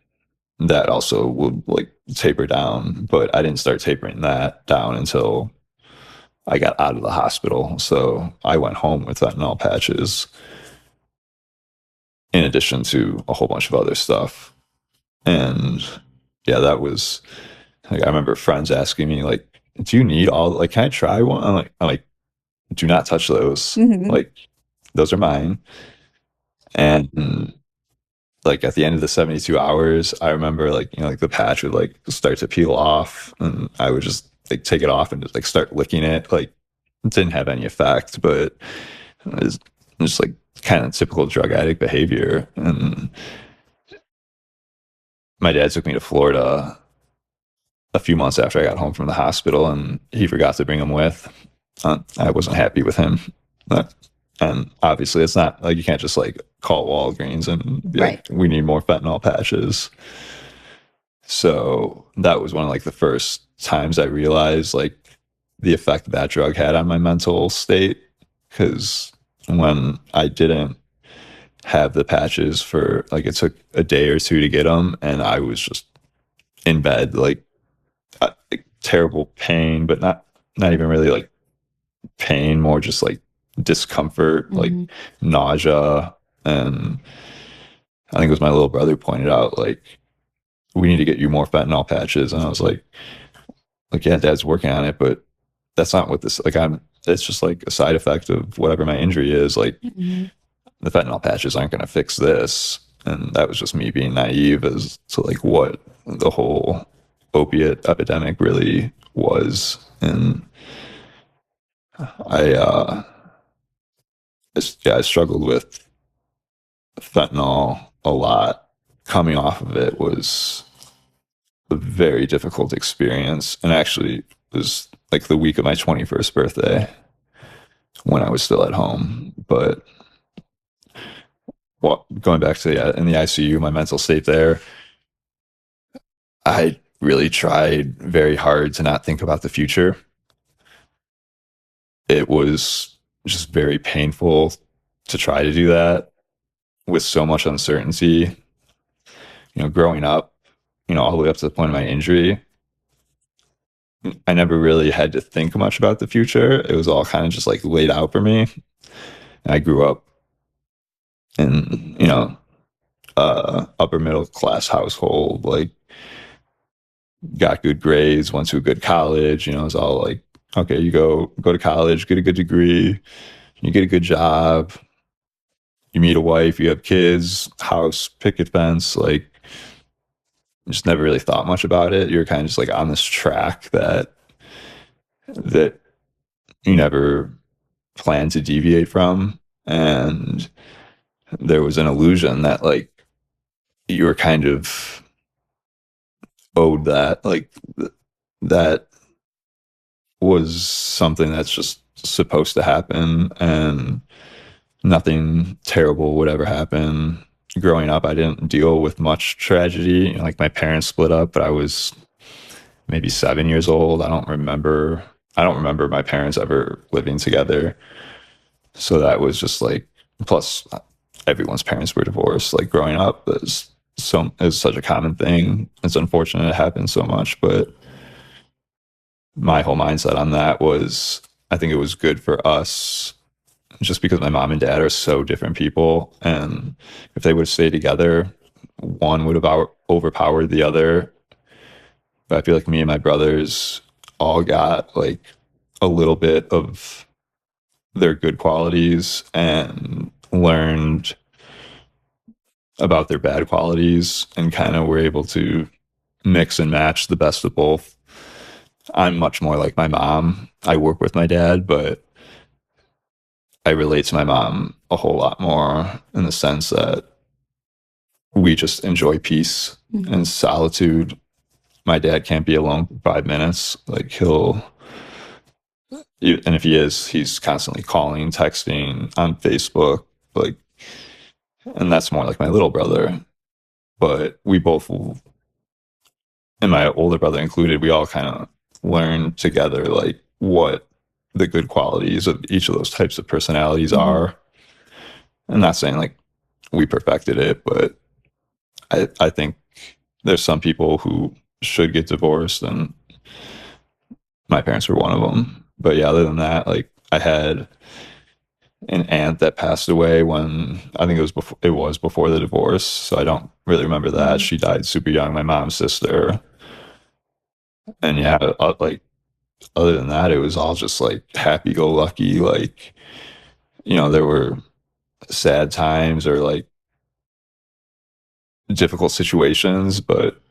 that also would like taper down. But I didn't start tapering that down until I got out of the hospital. So I went home with fentanyl patches in addition to a whole bunch of other stuff. And yeah, that was like, I remember friends asking me like, do you need all, like, can I try one? I'm like, do not touch those. Like, those are mine. And like at the end of the 72 hours, I remember like, like the patch would like start to peel off, and I would just like take it off and just like start licking it. Like it didn't have any effect, but it was just like kind of typical drug addict behavior. And my dad took me to Florida a few months after I got home from the hospital, and he forgot to bring him with. I wasn't happy with him. And obviously, it's not like you can't just like call Walgreens and be like, we need more fentanyl patches. So that was one of like the first times I realized like the effect that drug had on my mental state. Because when I didn't have the patches for like, it took a day or two to get them, and I was just in bed, like terrible pain, but not even really like pain, more just like discomfort, like nausea. And I think it was my little brother pointed out like, we need to get you more fentanyl patches. And I was like, yeah, dad's working on it, but that's not what this, like, it's just like a side effect of whatever my injury is. Like the fentanyl patches aren't going to fix this. And that was just me being naive as to like what the whole opiate epidemic really was. And I struggled with fentanyl a lot. Coming off of it was a very difficult experience, and actually it was like the week of my 21st birthday when I was still at home. But going back to in the ICU, my mental state there, I really tried very hard to not think about the future. It was just very painful to try to do that with so much uncertainty. Growing up, all the way up to the point of my injury, I never really had to think much about the future. It was all kind of just like laid out for me. And I grew up in, upper middle class household, like got good grades, went to a good college. It was all like, okay, you go to college, get a good degree, you get a good job, you meet a wife, you have kids, house, picket fence. Like, just never really thought much about it. You're kind of just like on this track that you never plan to deviate from. And there was an illusion that like you were kind of owed that, like that was something that's just supposed to happen, and nothing terrible would ever happen. Growing up, I didn't deal with much tragedy. Like my parents split up, but I was maybe 7 years old. I don't remember my parents ever living together. So that was just like, plus everyone's parents were divorced. Like growing up is such a common thing. It's unfortunate it happens so much, but my whole mindset on that was, I think it was good for us just because my mom and dad are so different people. And if they would have stayed together, one would have overpowered the other. But I feel like me and my brothers all got like a little bit of their good qualities and learned about their bad qualities, and kind of were able to mix and match the best of both. I'm much more like my mom. I work with my dad, but I relate to my mom a whole lot more in the sense that we just enjoy peace Mhm. and solitude. My dad can't be alone for 5 minutes. Like and if he is, he's constantly calling, texting on Facebook, like, and that's more like my little brother. But we both, and my older brother included, we all kind of learn together, like, what the good qualities of each of those types of personalities Mhm. are. I'm not saying like we perfected it, but I think there's some people who should get divorced, and my parents were one of them. But yeah, other than that, like I had an aunt that passed away when I think it was before the divorce, so I don't really remember that. Mhm. She died super young, my mom's sister. And yeah, like other than that, it was all just like happy go lucky. Like, there were sad times or like difficult situations, but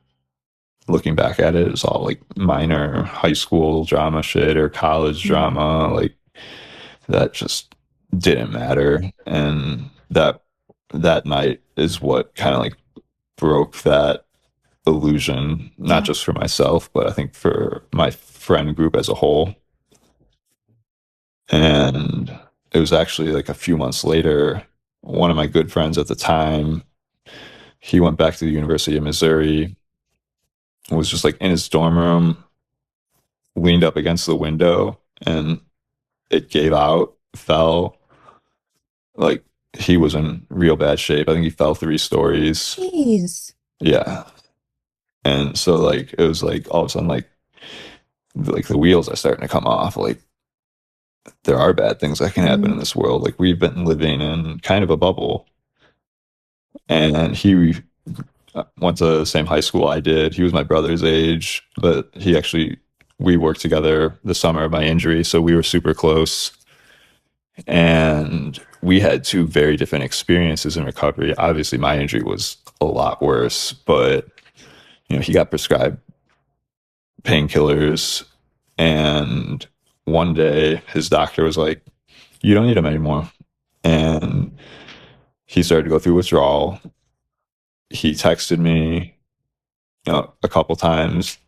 looking back at it, it's all like minor high school drama shit or college Mhm. drama. Like that just didn't matter. And that night is what kind of like broke that illusion, not Yeah. just for myself, but I think for my friend group as a whole. And it was actually like a few months later, one of my good friends at the time, he went back to the University of Missouri, was just like in his dorm room, leaned up against the window, and it gave out, fell. Like he was in real bad shape. I think he fell 3 stories. Jeez. Yeah. And so like it was like all of a sudden like the wheels are starting to come off. Like there are bad things that can happen in Mhm. this world. Like we've been living in kind of a bubble. And he went to the same high school I did. He was my brother's age, but we worked together the summer of my injury, so we were super close. And we had two very different experiences in recovery. Obviously, my injury was a lot worse, but he got prescribed painkillers, and one day his doctor was like, "You don't need them anymore." And he started to go through withdrawal. He texted me, a couple times,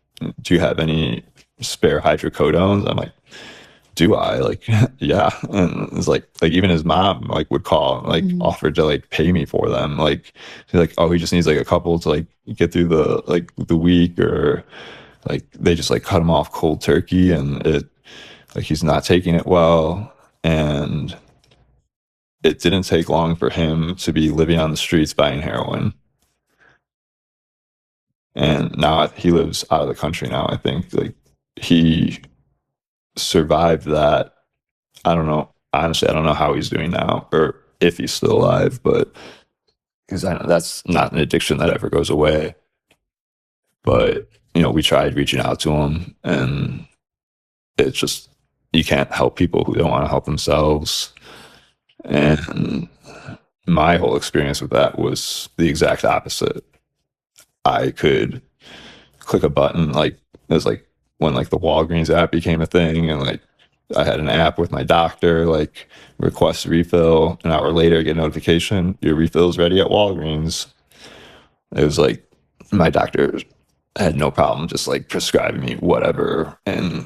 "Do you have any spare hydrocodones?" I'm like, "Do I?" Like, yeah. And it's like even his mom like would call, like Mhm. offered to like pay me for them. Like she's like, "Oh, he just needs like a couple to like get through the week," or like they just like cut him off cold turkey, and it like he's not taking it well. And it didn't take long for him to be living on the streets buying heroin. And now he lives out of the country now. I think like he survived that. I don't know. Honestly, I don't know how he's doing now or if he's still alive, but because I know that's not an addiction that ever goes away. But, we tried reaching out to him, and it's just, you can't help people who don't want to help themselves. And my whole experience with that was the exact opposite. I could click a button, like, it was like when like the Walgreens app became a thing, and like I had an app with my doctor, like request refill. An hour later, get a notification, your refill's ready at Walgreens. It was like my doctor had no problem just like prescribing me whatever and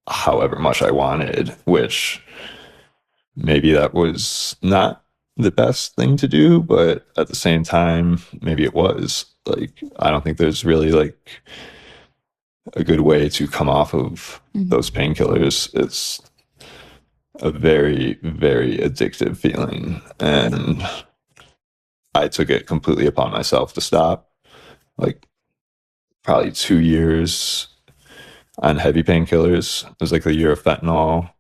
however much I wanted, which maybe that was not the best thing to do, but at the same time, maybe it was. Like, I don't think there's really like a good way to come off of Mhm. those painkillers. It's a very, very addictive feeling. And I took it completely upon myself to stop. Like probably 2 years on heavy painkillers. It was like the year of fentanyl,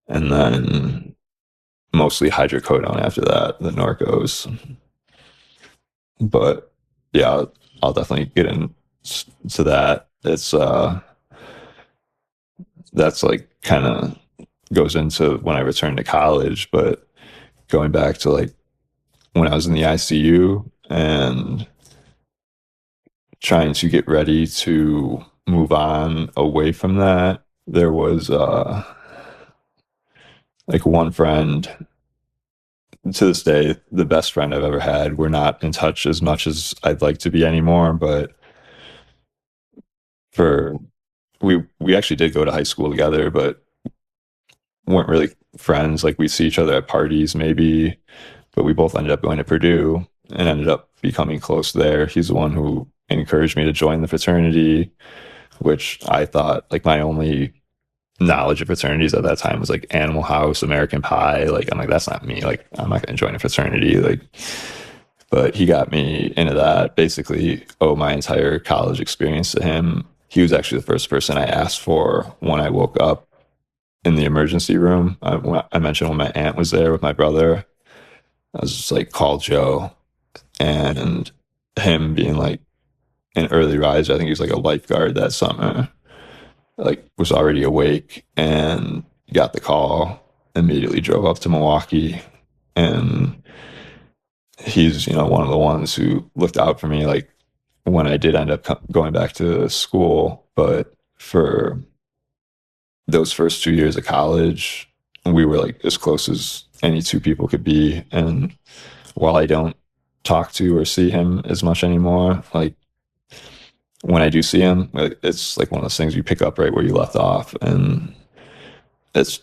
and then mostly hydrocodone after that, the Norcos. But yeah, I'll definitely get into that. That's like kind of goes into when I returned to college, but going back to like when I was in the ICU and trying to get ready to move on away from that. There was like one friend, to this day, the best friend I've ever had. We're not in touch as much as I'd like to be anymore, but for we actually did go to high school together, but weren't really friends. Like we'd see each other at parties maybe, but we both ended up going to Purdue and ended up becoming close there. He's the one who encouraged me to join the fraternity, which I thought like my only knowledge of fraternities at that time was like Animal House, American Pie. Like I'm like, that's not me. Like I'm not going to join a fraternity. Like, but he got me into that. Basically, owe my entire college experience to him. He was actually the first person I asked for when I woke up in the emergency room. I mentioned when my aunt was there with my brother. I was just like, call Joe. And him being like an early riser, I think he was like a lifeguard that summer, like was already awake and got the call, immediately drove up to Milwaukee. And he's, one of the ones who looked out for me, like when I did end up going back to school. But for those first 2 years of college, we were like as close as any two people could be. And while I don't talk to or see him as much anymore, like when I do see him, it's like one of those things you pick up right where you left off. And it's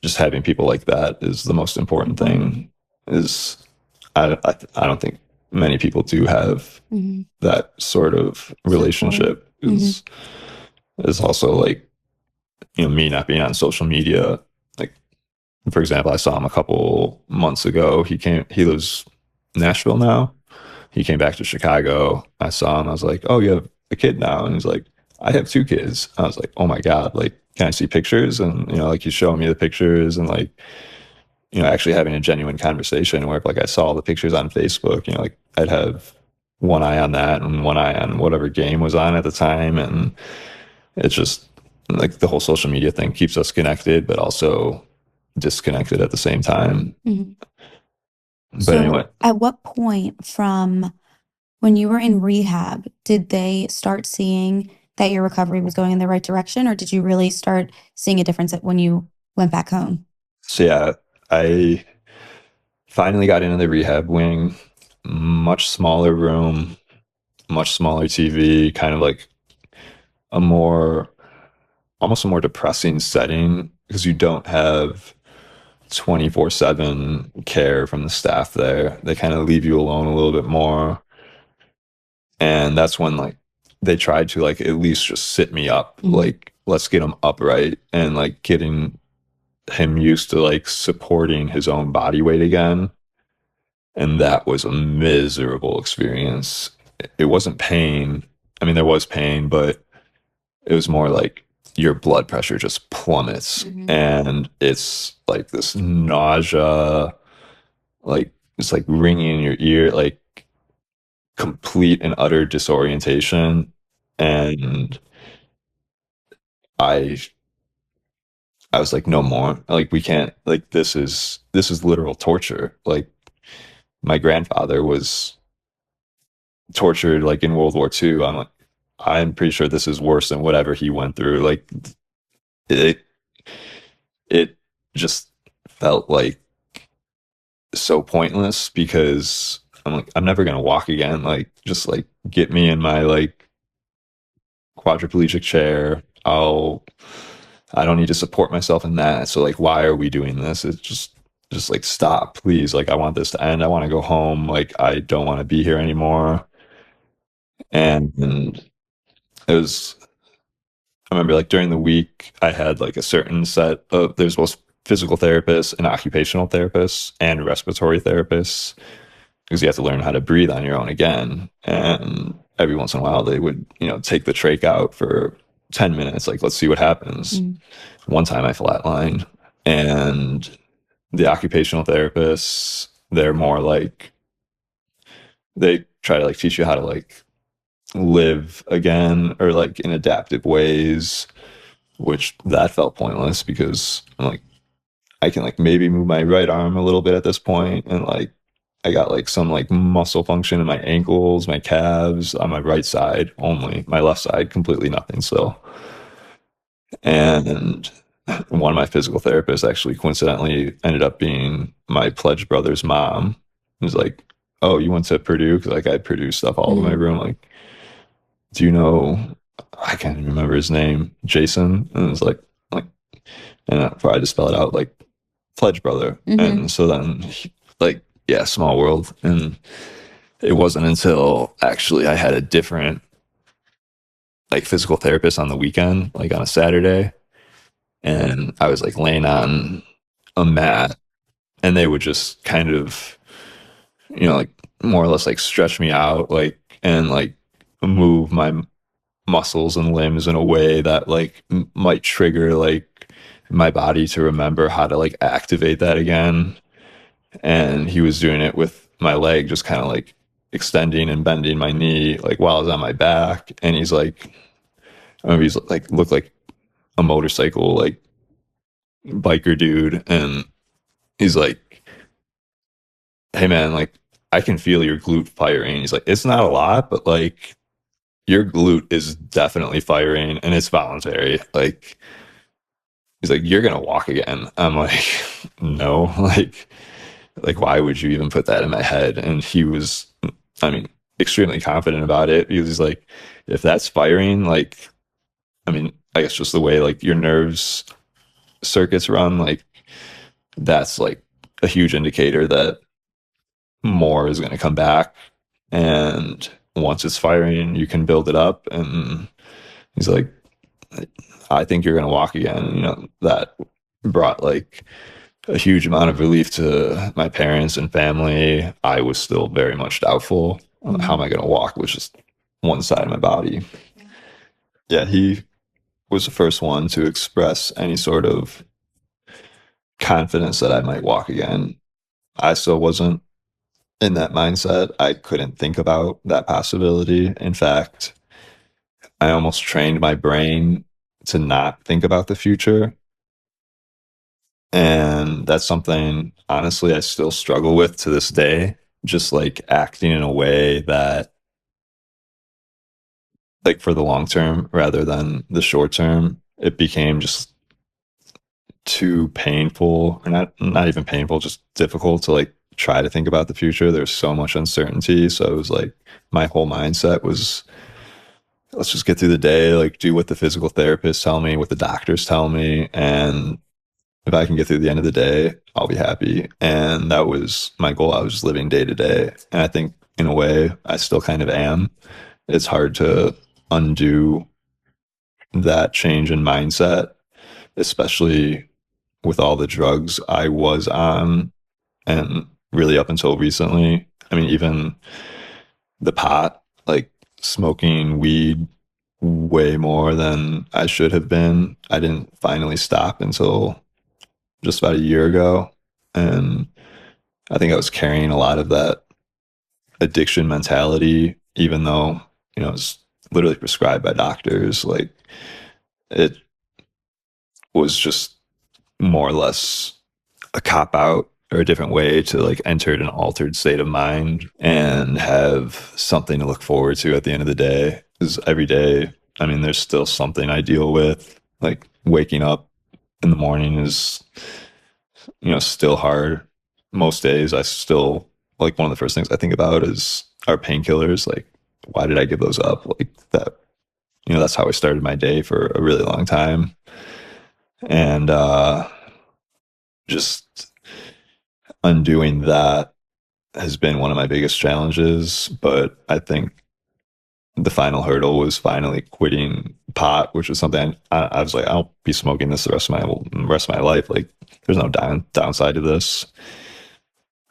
just having people like that is the most important thing. Is I don't think many people do have that sort of relationship. Is also like, me not being on social media. Like, for example, I saw him a couple months ago. He lives in Nashville now. He came back to Chicago. I saw him. I was like, oh, you have a kid now? And he's like, I have two kids. I was like, oh my God, like, can I see pictures? And, like he's showing me the pictures and like, actually having a genuine conversation where if like I saw the pictures on Facebook, like I'd have one eye on that and one eye on whatever game was on at the time. And it's just like the whole social media thing keeps us connected, but also disconnected at the same time. But anyway, at what point from when you were in rehab did they start seeing that your recovery was going in the right direction, or did you really start seeing a difference when you went back home? So yeah, I finally got into the rehab wing, much smaller room, much smaller TV, kind of like almost a more depressing setting because you don't have 24/7 care from the staff there. They kind of leave you alone a little bit more. And that's when like they tried to like at least just sit me up, like let's get him upright and like getting him used to like supporting his own body weight again. And that was a miserable experience. It wasn't pain. I mean, there was pain, but it was more like your blood pressure just plummets and it's like this nausea, like it's like ringing in your ear, like complete and utter disorientation. And I I was like, no more. Like we can't, like this is literal torture. Like my grandfather was tortured like in World War II. I'm pretty sure this is worse than whatever he went through. Like it it just felt like so pointless because I'm like, I'm never gonna walk again. Like just like get me in my like quadriplegic chair. I don't need to support myself in that. So like why are we doing this? It's just like stop, please. Like I want this to end. I want to go home. Like I don't want to be here anymore. And it was I remember like during the week I had like a certain set of there's both physical therapists and occupational therapists and respiratory therapists because you have to learn how to breathe on your own again. And every once in a while they would, take the trach out for 10 minutes, like let's see what happens. One time I flatlined and the occupational therapists, they're more like they try to like teach you how to like live again or like in adaptive ways, which that felt pointless because I'm like I can like maybe move my right arm a little bit at this point and like I got like some like muscle function in my ankles, my calves on my right side only. My left side, completely nothing still. And one of my physical therapists actually coincidentally ended up being my pledge brother's mom. It was like, "Oh, you went to Purdue?" Because like I had Purdue stuff all over my Mhm. room. Like, do you know? I can't even remember his name, Jason. And it was like, and I tried to spell it out like pledge brother. Mhm. And so then, like, yeah, small world. And it wasn't until actually I had a different like physical therapist on the weekend, like on a Saturday, and I was like laying on a mat, and they would just kind of, like more or less like stretch me out, like and like move my muscles and limbs in a way that like might trigger like my body to remember how to like activate that again. And he was doing it with my leg, just kind of like extending and bending my knee, like while I was on my back. And he's like, I remember he's like looked like a motorcycle like biker dude, and he's like, "Hey man, like I can feel your glute firing." He's like, "It's not a lot, but like your glute is definitely firing, and it's voluntary." Like he's like, "You're gonna walk again." I'm like, "No, like why would you even put that in my head?" And he was, I mean, extremely confident about it because he's like, "If that's firing, like, I mean, I guess just the way like your nerves circuits run, like that's like a huge indicator that more is going to come back. And once it's firing, you can build it up." And he's like, "I think you're going to walk again." That brought like a huge amount of relief to my parents and family. I was still very much doubtful. How am Mhm. I going to walk with just one side of my body? Yeah, he was the first one to express any sort of confidence that I might walk again. I still wasn't in that mindset. I couldn't think about that possibility. In fact, I almost trained my brain to not think about the future. And that's something, honestly, I still struggle with to this day. Just like acting in a way that, like, for the long term rather than the short term, it became just too painful, or not even painful, just difficult to like try to think about the future. There's so much uncertainty. So it was like my whole mindset was, let's just get through the day, like do what the physical therapists tell me, what the doctors tell me, and if I can get through the end of the day, I'll be happy. And that was my goal. I was just living day to day. And I think in a way I still kind of am. It's hard to undo that change in mindset, especially with all the drugs I was on, and really up until recently. I mean, even the pot, like smoking weed way more than I should have been. I didn't finally stop until just about a year ago. And I think I was carrying a lot of that addiction mentality, even though, it's literally prescribed by doctors. Like it was just more or less a cop out or a different way to like enter an altered state of mind and have something to look forward to at the end of the day. Because every day, I mean, there's still something I deal with. Like waking up in the morning is, still hard. Most days, I still like one of the first things I think about is our painkillers. Like, why did I give those up? Like that, that's how I started my day for a really long time. And just undoing that has been one of my biggest challenges. But I think the final hurdle was finally quitting pot, which was something I was like, I'll be smoking this the rest of my life. Like, there's no downside to this.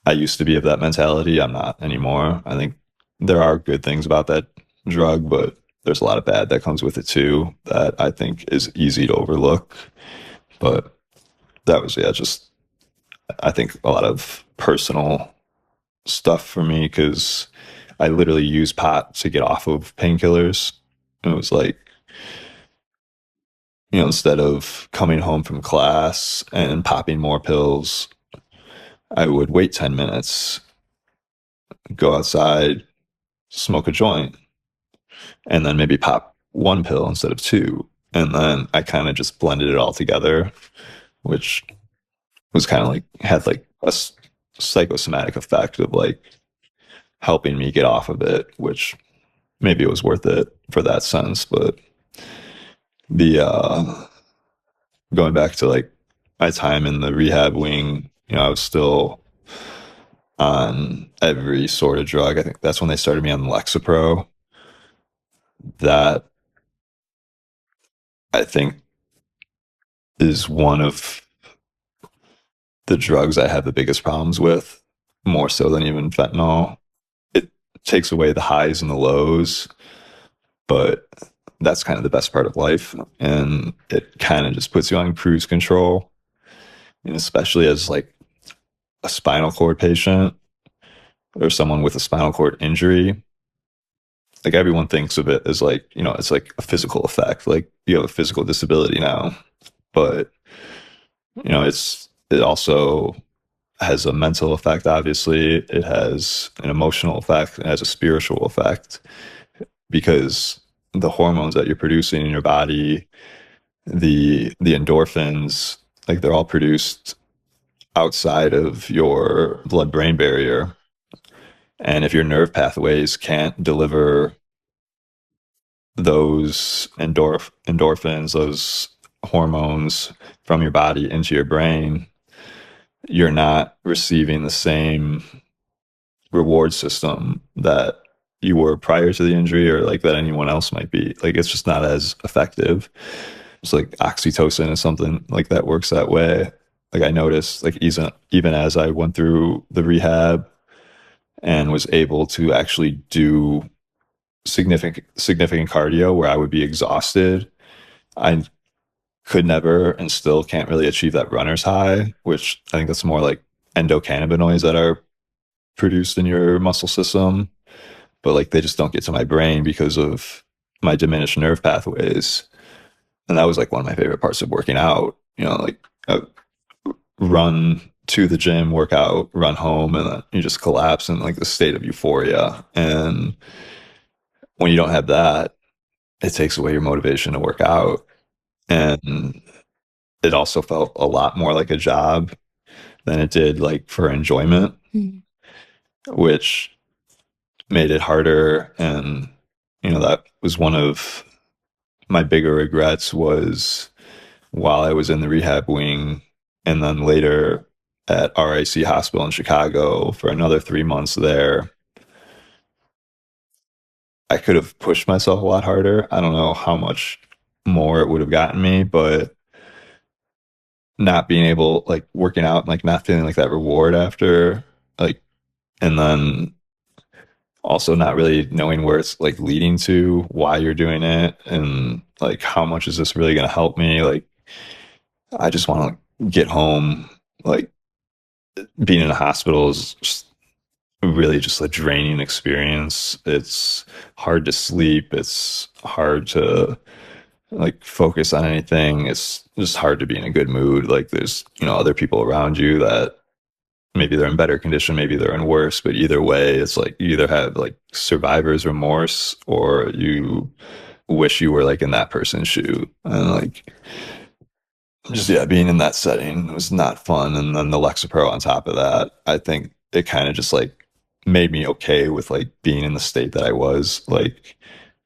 I used to be of that mentality. I'm not anymore. I think there are good things about that drug, but there's a lot of bad that comes with it too that I think is easy to overlook. But that was, yeah, just I think a lot of personal stuff for me because I literally use pot to get off of painkillers. It was like, instead of coming home from class and popping more pills, I would wait 10 minutes go outside, smoke a joint, and then maybe pop one pill instead of two. And then I kind of just blended it all together, which was kind of like had like a psychosomatic effect of like helping me get off of it, which maybe it was worth it for that sense. But the going back to like my time in the rehab wing, I was still on every sort of drug. I think that's when they started me on Lexapro. That I think is one of the drugs I have the biggest problems with, more so than even fentanyl. It takes away the highs and the lows, but that's kind of the best part of life. And it kind of just puts you on cruise control. And especially as like a spinal cord patient or someone with a spinal cord injury, like everyone thinks of it as like, it's like a physical effect. Like you have a physical disability now, but it also has a mental effect, obviously. It has an emotional effect. It has a spiritual effect because the hormones that you're producing in your body, the endorphins, like they're all produced outside of your blood-brain barrier. And if your nerve pathways can't deliver those endorphins, those hormones from your body into your brain, you're not receiving the same reward system that you were prior to the injury or like that anyone else might be. Like it's just not as effective. It's like oxytocin is something like that works that way. Like I noticed like even as I went through the rehab and was able to actually do significant cardio where I would be exhausted, I could never and still can't really achieve that runner's high, which I think that's more like endocannabinoids that are produced in your muscle system, but like they just don't get to my brain because of my diminished nerve pathways. And that was like one of my favorite parts of working out, like run to the gym, work out, run home, and then you just collapse in like the state of euphoria. And when you don't have that, it takes away your motivation to work out. And it also felt a lot more like a job than it did like for enjoyment, which made it harder. And, that was one of my bigger regrets was while I was in the rehab wing and then later at RIC Hospital in Chicago for another 3 months there, I could have pushed myself a lot harder. I don't know how much more it would have gotten me, but not being able, like working out, like not feeling like that reward after, like, and then also not really knowing where it's like leading to, why you're doing it, and like how much is this really going to help me? Like, I just want to like, get home. Like, being in a hospital is just really just a draining experience. It's hard to sleep. It's hard to like focus on anything. It's just hard to be in a good mood. Like there's, other people around you that maybe they're in better condition, maybe they're in worse, but either way, it's like you either have like survivor's remorse or you wish you were like in that person's shoe. And like just yeah, being in that setting was not fun. And then the Lexapro on top of that, I think it kind of just like made me okay with like being in the state that I was. Like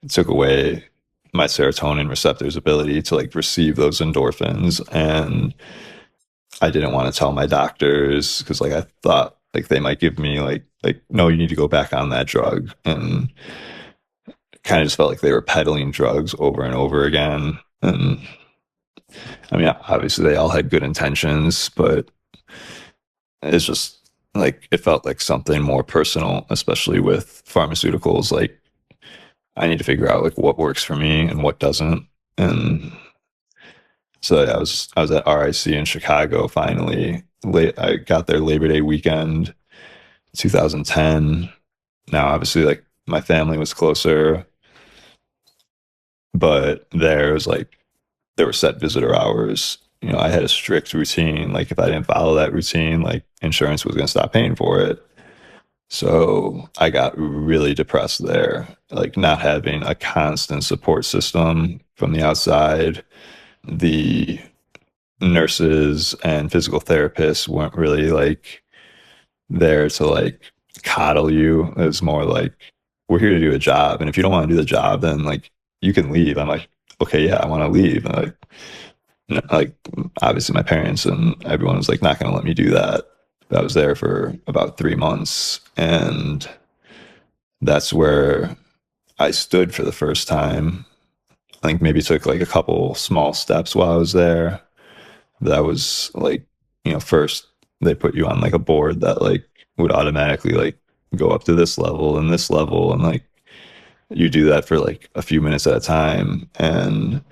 it took away my serotonin receptors ability to like receive those endorphins. And I didn't want to tell my doctors because like I thought like they might give me like no, you need to go back on that drug. And kind of just felt like they were peddling drugs over and over again. And I mean, obviously they all had good intentions, but it's just like it felt like something more personal, especially with pharmaceuticals. Like I need to figure out like what works for me and what doesn't. And so yeah, I was at RIC in Chicago finally. I got there Labor Day weekend, 2010. Now, obviously, like my family was closer, but there was like there were set visitor hours. I had a strict routine. Like if I didn't follow that routine, like insurance was going to stop paying for it. So I got really depressed there, like not having a constant support system from the outside. The nurses and physical therapists weren't really like there to like coddle you. It was more like, we're here to do a job. And if you don't want to do the job, then like you can leave. I'm like, okay, yeah, I want to leave. And like obviously my parents and everyone was like not going to let me do that. I was there for about 3 months, and that's where I stood for the first time. I think maybe took like a couple small steps while I was there. That was like, first they put you on like a board that like would automatically like go up to this level and this level, and like you do that for like a few minutes at a time and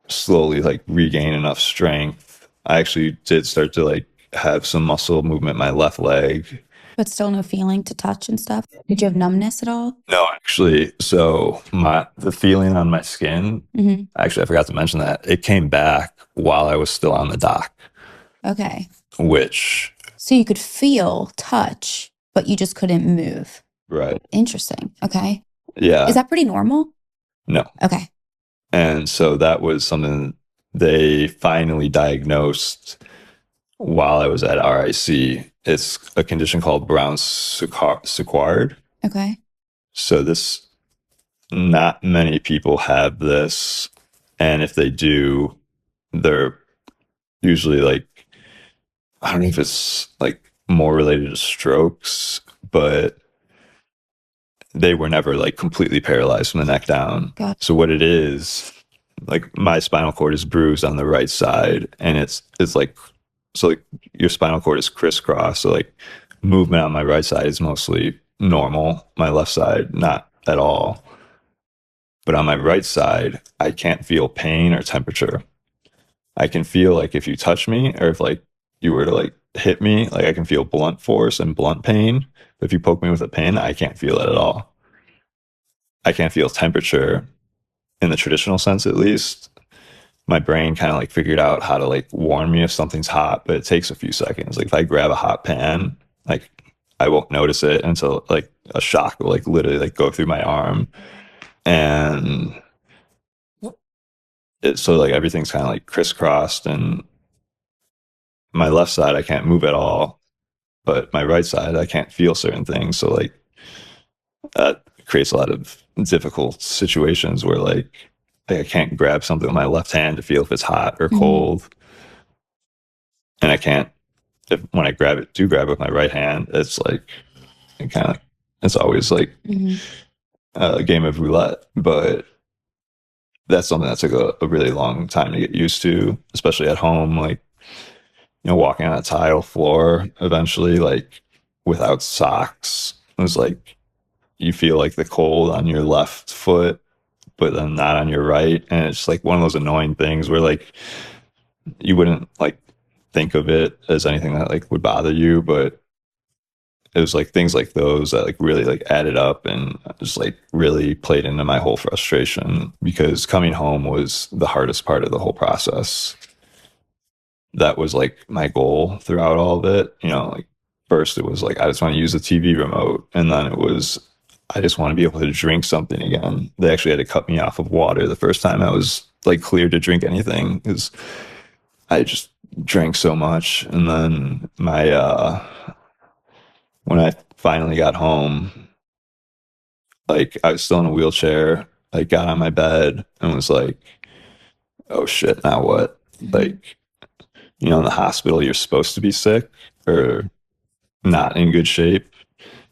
slowly like regain enough strength. I actually did start to like have some muscle movement in my left leg. But still no feeling to touch and stuff? Did you have numbness at all? No, actually, so the feeling on my skin, Mm-hmm. actually I forgot to mention that it came back while I was still on the dock, Okay. which So you could feel touch, but you just couldn't move. right. Interesting. Okay. Yeah. Is that pretty normal? No. Okay. And so that was something they finally diagnosed while I was at RIC. It's a condition called Brown-Séquard. Okay. So not many people have this. And if they do, they're usually like, I don't know if it's like more related to strokes, but they were never like completely paralyzed from the neck down. Gotcha. So what it is, like my spinal cord is bruised on the right side, and it's like, so like your spinal cord is crisscross. So like movement on my right side is mostly normal. My left side, not at all. But on my right side, I can't feel pain or temperature. I can feel like if you touch me, or if like you were to like hit me, like I can feel blunt force and blunt pain. But if you poke me with a pin, I can't feel it at all. I can't feel temperature in the traditional sense, at least. My brain kind of like figured out how to like warn me if something's hot, but it takes a few seconds. Like if I grab a hot pan, like I won't notice it until like a shock will like literally like go through my arm. And so like everything's kind of like crisscrossed, and my left side I can't move at all, but my right side I can't feel certain things. So like that creates a lot of difficult situations where like I can't grab something with my left hand to feel if it's hot or cold. Mm-hmm. And I can't, when I grab it with my right hand, it's like, it's always like mm-hmm. a game of roulette. But that's something that took a really long time to get used to, especially at home, like, walking on a tile floor eventually, like without socks. It was like, you feel like the cold on your left foot, but then not on your right. And it's like one of those annoying things where like you wouldn't like think of it as anything that like would bother you, but it was like things like those that like really like added up and just like really played into my whole frustration, because coming home was the hardest part of the whole process. That was like my goal throughout all of it. Like first it was like, I just want to use the TV remote. And then it was, I just want to be able to drink something again. They actually had to cut me off of water the first time I was like cleared to drink anything, because I just drank so much. And then when I finally got home, like I was still in a wheelchair, I got on my bed and was like, oh shit, now what? Like, in the hospital, you're supposed to be sick or not in good shape.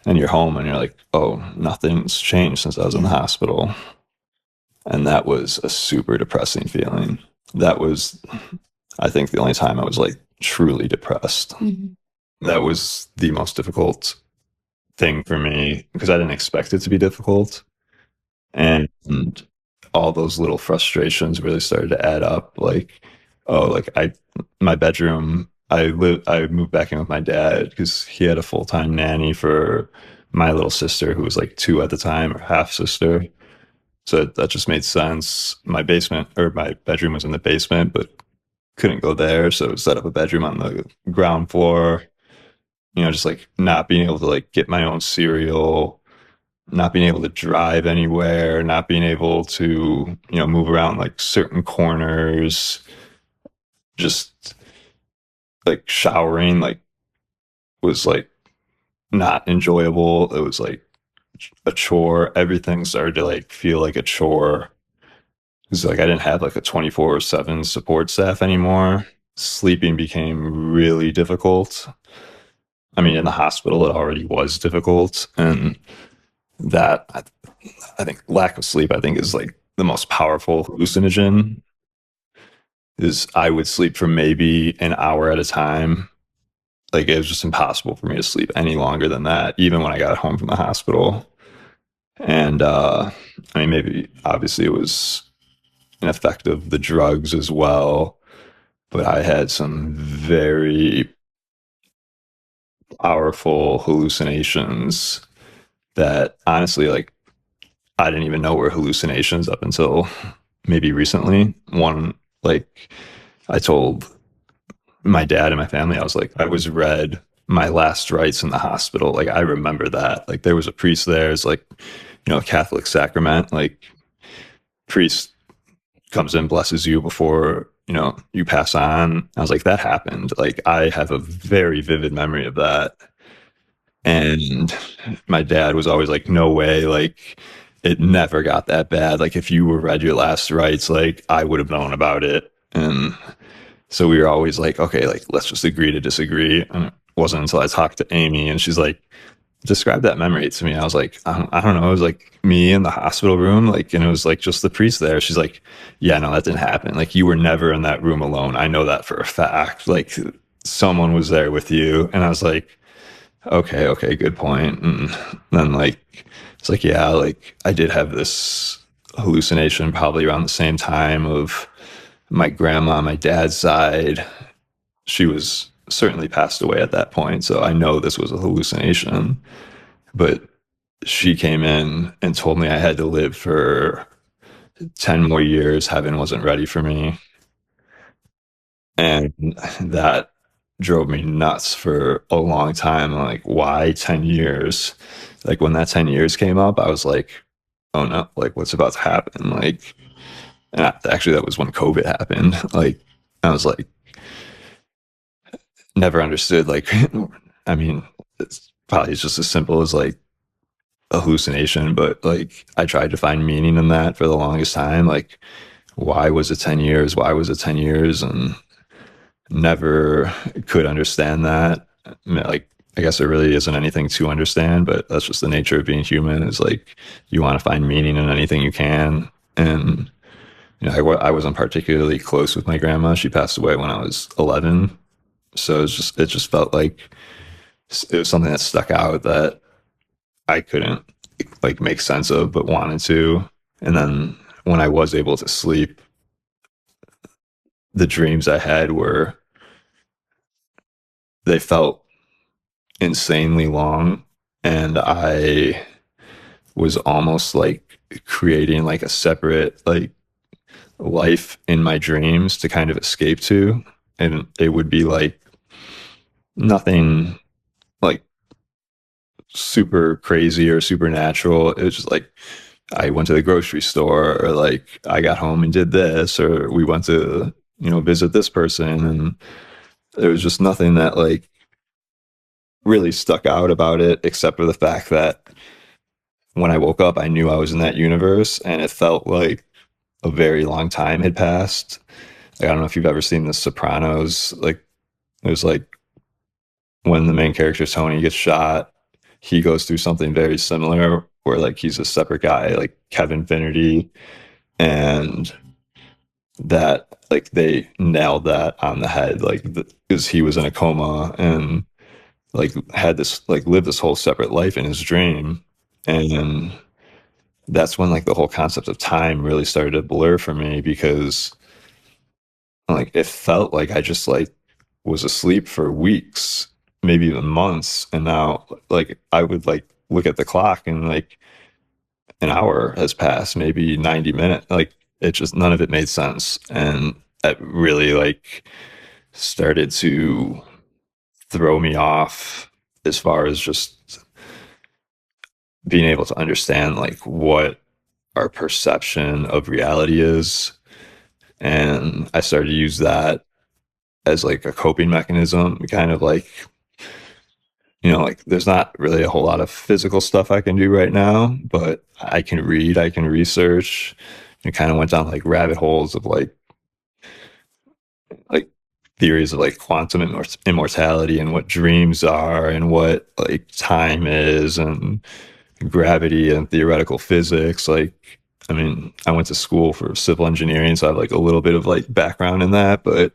And you're home and you're like, oh, nothing's changed since I was in the hospital. And that was a super depressing feeling. That was, I think, the only time I was like truly depressed. Mm-hmm. That was the most difficult thing for me, because I didn't expect it to be difficult. And all those little frustrations really started to add up. Like, oh, like my bedroom, I moved back in with my dad because he had a full-time nanny for my little sister, who was like 2 at the time, or half sister. So that just made sense. My bedroom was in the basement, but couldn't go there. So set up a bedroom on the ground floor. just like not being able to like get my own cereal, not being able to drive anywhere, not being able to, move around like certain corners, just like showering like was like not enjoyable. It was like a chore. Everything started to like feel like a chore. It's like I didn't have like a 24/7 support staff anymore. Sleeping became really difficult. I mean, in the hospital, it already was difficult. And that, I think, lack of sleep, I think, is like the most powerful hallucinogen. Is I would sleep for maybe an hour at a time. Like it was just impossible for me to sleep any longer than that, even when I got home from the hospital. And I mean, maybe obviously it was an effect of the drugs as well, but I had some very powerful hallucinations that honestly, like, I didn't even know were hallucinations up until maybe recently. One, like, I told my dad and my family, I was like, I was read my last rites in the hospital. Like, I remember that. Like, there was a priest there. It's like, a Catholic sacrament. Like, priest comes in, blesses you before, you pass on. I was like, that happened. Like, I have a very vivid memory of that. And my dad was always like, no way. Like, it never got that bad. Like, if you were read your last rites, like, I would have known about it. And so we were always like, okay, like, let's just agree to disagree. And it wasn't until I talked to Amy and she's like, describe that memory to me. I was like, I don't know. It was like me in the hospital room, like, and it was like just the priest there. She's like, yeah, no, that didn't happen. Like, you were never in that room alone. I know that for a fact. Like, someone was there with you. And I was like, okay, good point. And then like, it's like, yeah, like I did have this hallucination probably around the same time of my grandma on my dad's side. She was certainly passed away at that point. So I know this was a hallucination, but she came in and told me I had to live for 10 more years. Heaven wasn't ready for me. And that drove me nuts for a long time. I'm like, why 10 years? Like when that 10 years came up, I was like, oh no, like what's about to happen? Like, and actually that was when COVID happened. Like, I was like, never understood. Like, I mean, it's probably just as simple as like a hallucination, but like I tried to find meaning in that for the longest time. Like, why was it 10 years? Why was it 10 years? And never could understand that. Like, I guess there really isn't anything to understand, but that's just the nature of being human is like you want to find meaning in anything you can. And, I wasn't particularly close with my grandma. She passed away when I was 11. So it just felt like it was something that stuck out that I couldn't like make sense of, but wanted to. And then when I was able to sleep, the dreams I had they felt insanely long. And I was almost like creating like a separate like life in my dreams to kind of escape to. And it would be like nothing like super crazy or supernatural. It was just like I went to the grocery store, or like I got home and did this, or we went to, visit this person. And there was just nothing that like really stuck out about it, except for the fact that when I woke up, I knew I was in that universe and it felt like a very long time had passed. Like, I don't know if you've ever seen The Sopranos. Like, it was like when the main character Tony gets shot, he goes through something very similar where like he's a separate guy, like Kevin Finnerty, and that like they nailed that on the head, like because he was in a coma and like had this like lived this whole separate life in his dream. And that's when like the whole concept of time really started to blur for me, because like it felt like I just like was asleep for weeks, maybe even months. And now like I would like look at the clock and like an hour has passed, maybe 90 minutes. Like it just none of it made sense. And that really like started to throw me off. as far as just being able to understand like what our perception of reality is. And I started to use that as like a coping mechanism, kind of like, like there's not really a whole lot of physical stuff I can do right now, but I can read, I can research, and kind of went down like rabbit holes of like theories of like quantum immortality and what dreams are and what like time is and gravity and theoretical physics. Like, I mean, I went to school for civil engineering, so I have like a little bit of like background in that, but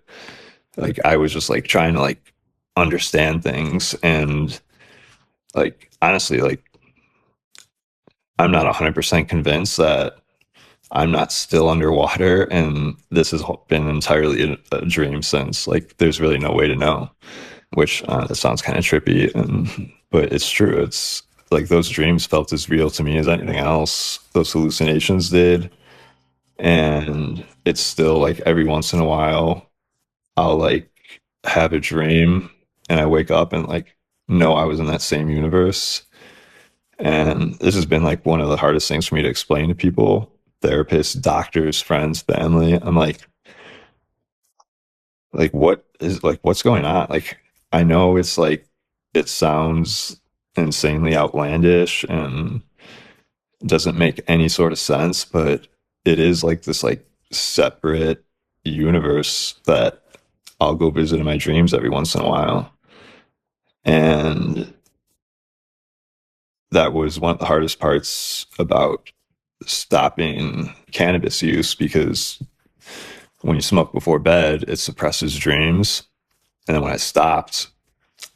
like I was just like trying to like understand things. And like honestly, like I'm not 100% convinced that I'm not still underwater and this has been entirely a dream since. Like there's really no way to know, which that sounds kind of trippy, but it's true. It's like those dreams felt as real to me as anything else those hallucinations did. And it's still like every once in a while I'll like have a dream and I wake up and like know I was in that same universe. And this has been like one of the hardest things for me to explain to people, therapists, doctors, friends, family. I'm like what is like what's going on? Like I know it's like it sounds insanely outlandish and doesn't make any sort of sense, but it is like this like separate universe that I'll go visit in my dreams every once in a while. And that was one of the hardest parts about stopping cannabis use because when you smoke before bed, it suppresses dreams. And then when I stopped,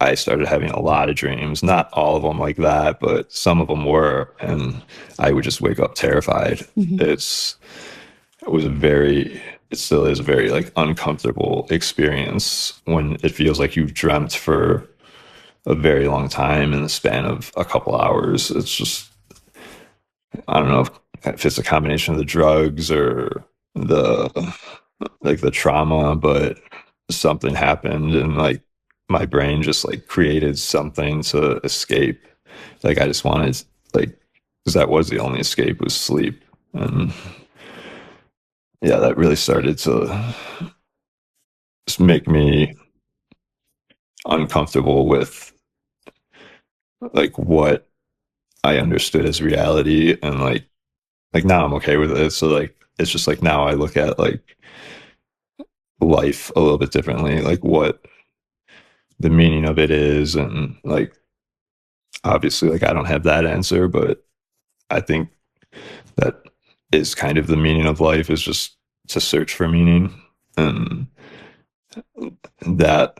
I started having a lot of dreams. Not all of them like that, but some of them were. And I would just wake up terrified. Mhm. It was a very, it still is a very like uncomfortable experience when it feels like you've dreamt for a very long time in the span of a couple hours. It's just, I don't know if it's a combination of the drugs or the like the trauma, but something happened and like my brain just like created something to escape. Like I just wanted like because that was the only escape was sleep. And yeah, that really started to just make me uncomfortable with like what I understood as reality and like now I'm okay with it. So like it's just like now I look at like life a little bit differently, like what the meaning of it is. And like obviously like I don't have that answer, but I think that is kind of the meaning of life is just to search for meaning. And that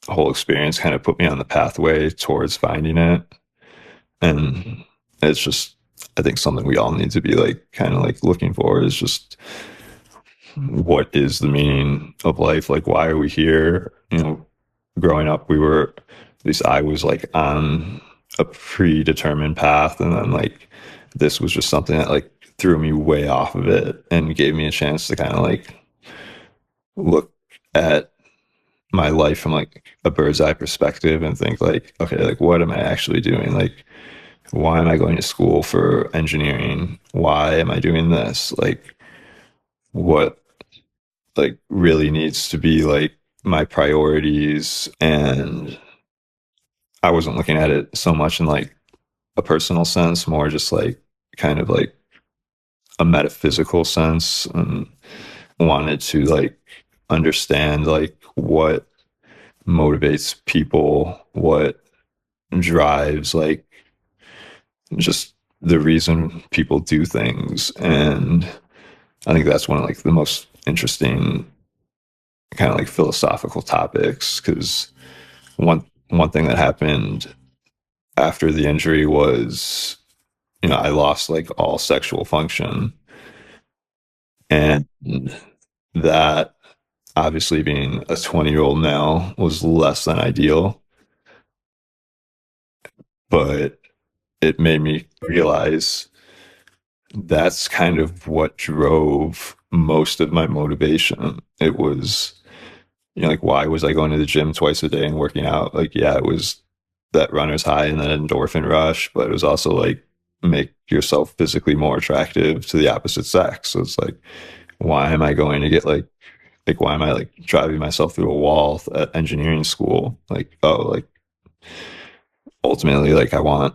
whole experience kind of put me on the pathway towards finding it. And it's just I think something we all need to be like kind of like looking for is just what is the meaning of life? Like, why are we here? Growing up, we were, at least I was like on a predetermined path. And then like, this was just something that like threw me way off of it and gave me a chance to kind of like look at my life from like a bird's eye perspective and think like, okay, like what am I actually doing? Like, why am I going to school for engineering? Why am I doing this? Like, what like really needs to be like my priorities. And I wasn't looking at it so much in like a personal sense, more just like kind of like a metaphysical sense, and wanted to like understand like what motivates people, what drives like just the reason people do things. And I think that's one of like the most interesting kind of like philosophical topics because one thing that happened after the injury was I lost like all sexual function, and that obviously being a 20-year-old male was less than ideal, but it made me realize that's kind of what drove most of my motivation. It was like why was I going to the gym twice a day and working out? Like yeah, it was that runner's high and that endorphin rush, but it was also like make yourself physically more attractive to the opposite sex. So it's like, why am I going to get like why am I like driving myself through a wall at engineering school? Like, oh, like ultimately, like I want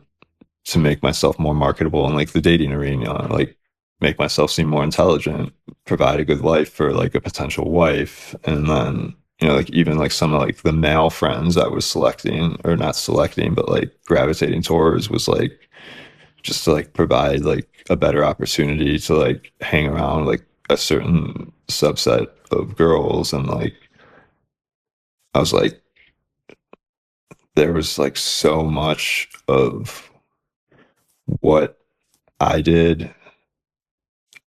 to make myself more marketable in like the dating arena, like make myself seem more intelligent, provide a good life for like a potential wife, and then like even like some of like the male friends I was selecting or not selecting, but like gravitating towards was like just to like provide like a better opportunity to like hang around like a certain subset of girls. And like I was like, there was like so much of what I did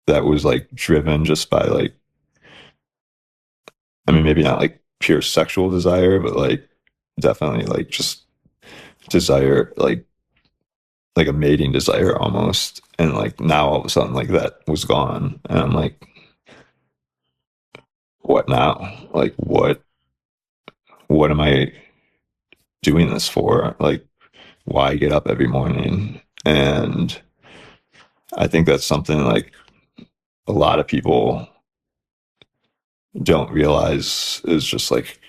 that was like driven just by like, I mean, maybe not like pure sexual desire, but like definitely like just desire, like a mating desire almost. And like now all of a sudden, like that was gone. And I'm like, what now? Like, what am I doing this for? Like, why get up every morning? And I think that's something like a lot of people don't realize is just like,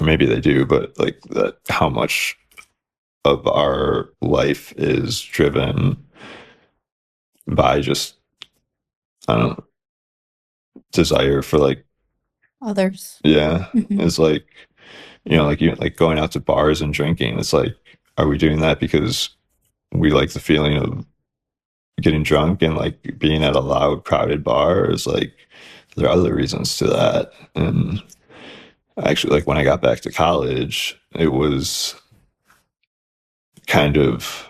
maybe they do, but like that how much of our life is driven by just, I don't know, desire for like, Others. yeah, Hmm. it's like, like you like going out to bars and drinking. It's like, are we doing that because we like the feeling of getting drunk and like being at a loud, crowded bar? Or is like, there are other reasons to that. And actually, like when I got back to college, it was kind of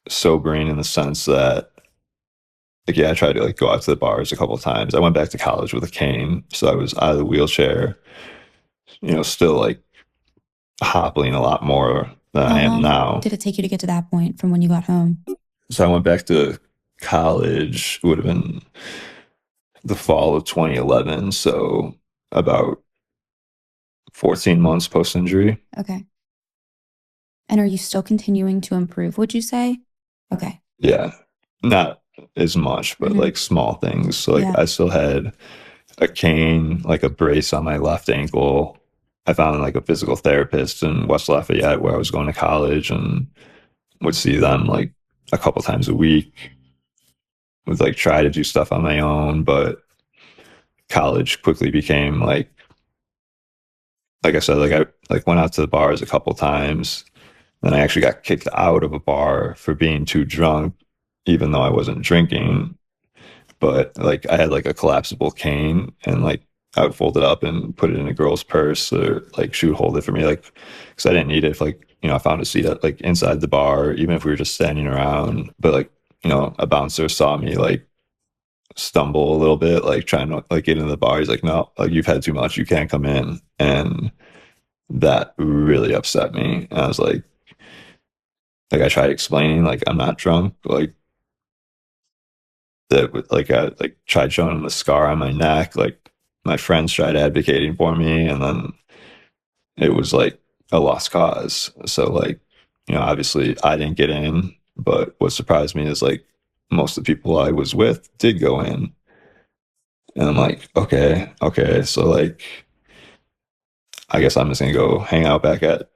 sobering in the sense that like, yeah, I tried to like go out to the bars a couple of times. I went back to college with a cane, so I was out of the wheelchair, still like hobbling a lot more than How I am long now. did it take you to get to that point from when you got home? So I went back to college, it would have been the fall of 2011, so about 14 months post injury. Okay. And are you still continuing to improve, would you say? Okay. Yeah, not as much, but Hmm. like small things. So like Yeah. I still had a cane, like a brace on my left ankle. I found like a physical therapist in West Lafayette where I was going to college and would see them like a couple times a week. Would like try to do stuff on my own, but college quickly became like I said, like I like went out to the bars a couple times. Then I actually got kicked out of a bar for being too drunk, even though I wasn't drinking. But like I had like a collapsible cane and like I would fold it up and put it in a girl's purse, or like she would hold it for me, like because I didn't need it if like I found a seat at like inside the bar, even if we were just standing around. But like a bouncer saw me like stumble a little bit, like trying to like get into the bar. He's like, no, like you've had too much, you can't come in. And that really upset me. And I was like I tried explaining like I'm not drunk, like that would like I like tried showing him the scar on my neck. Like my friends tried advocating for me, and then it was like a lost cause. So like, obviously I didn't get in, but what surprised me is like most of the people I was with did go in. And I'm like, okay, okay. So like I guess I'm just gonna go hang out back at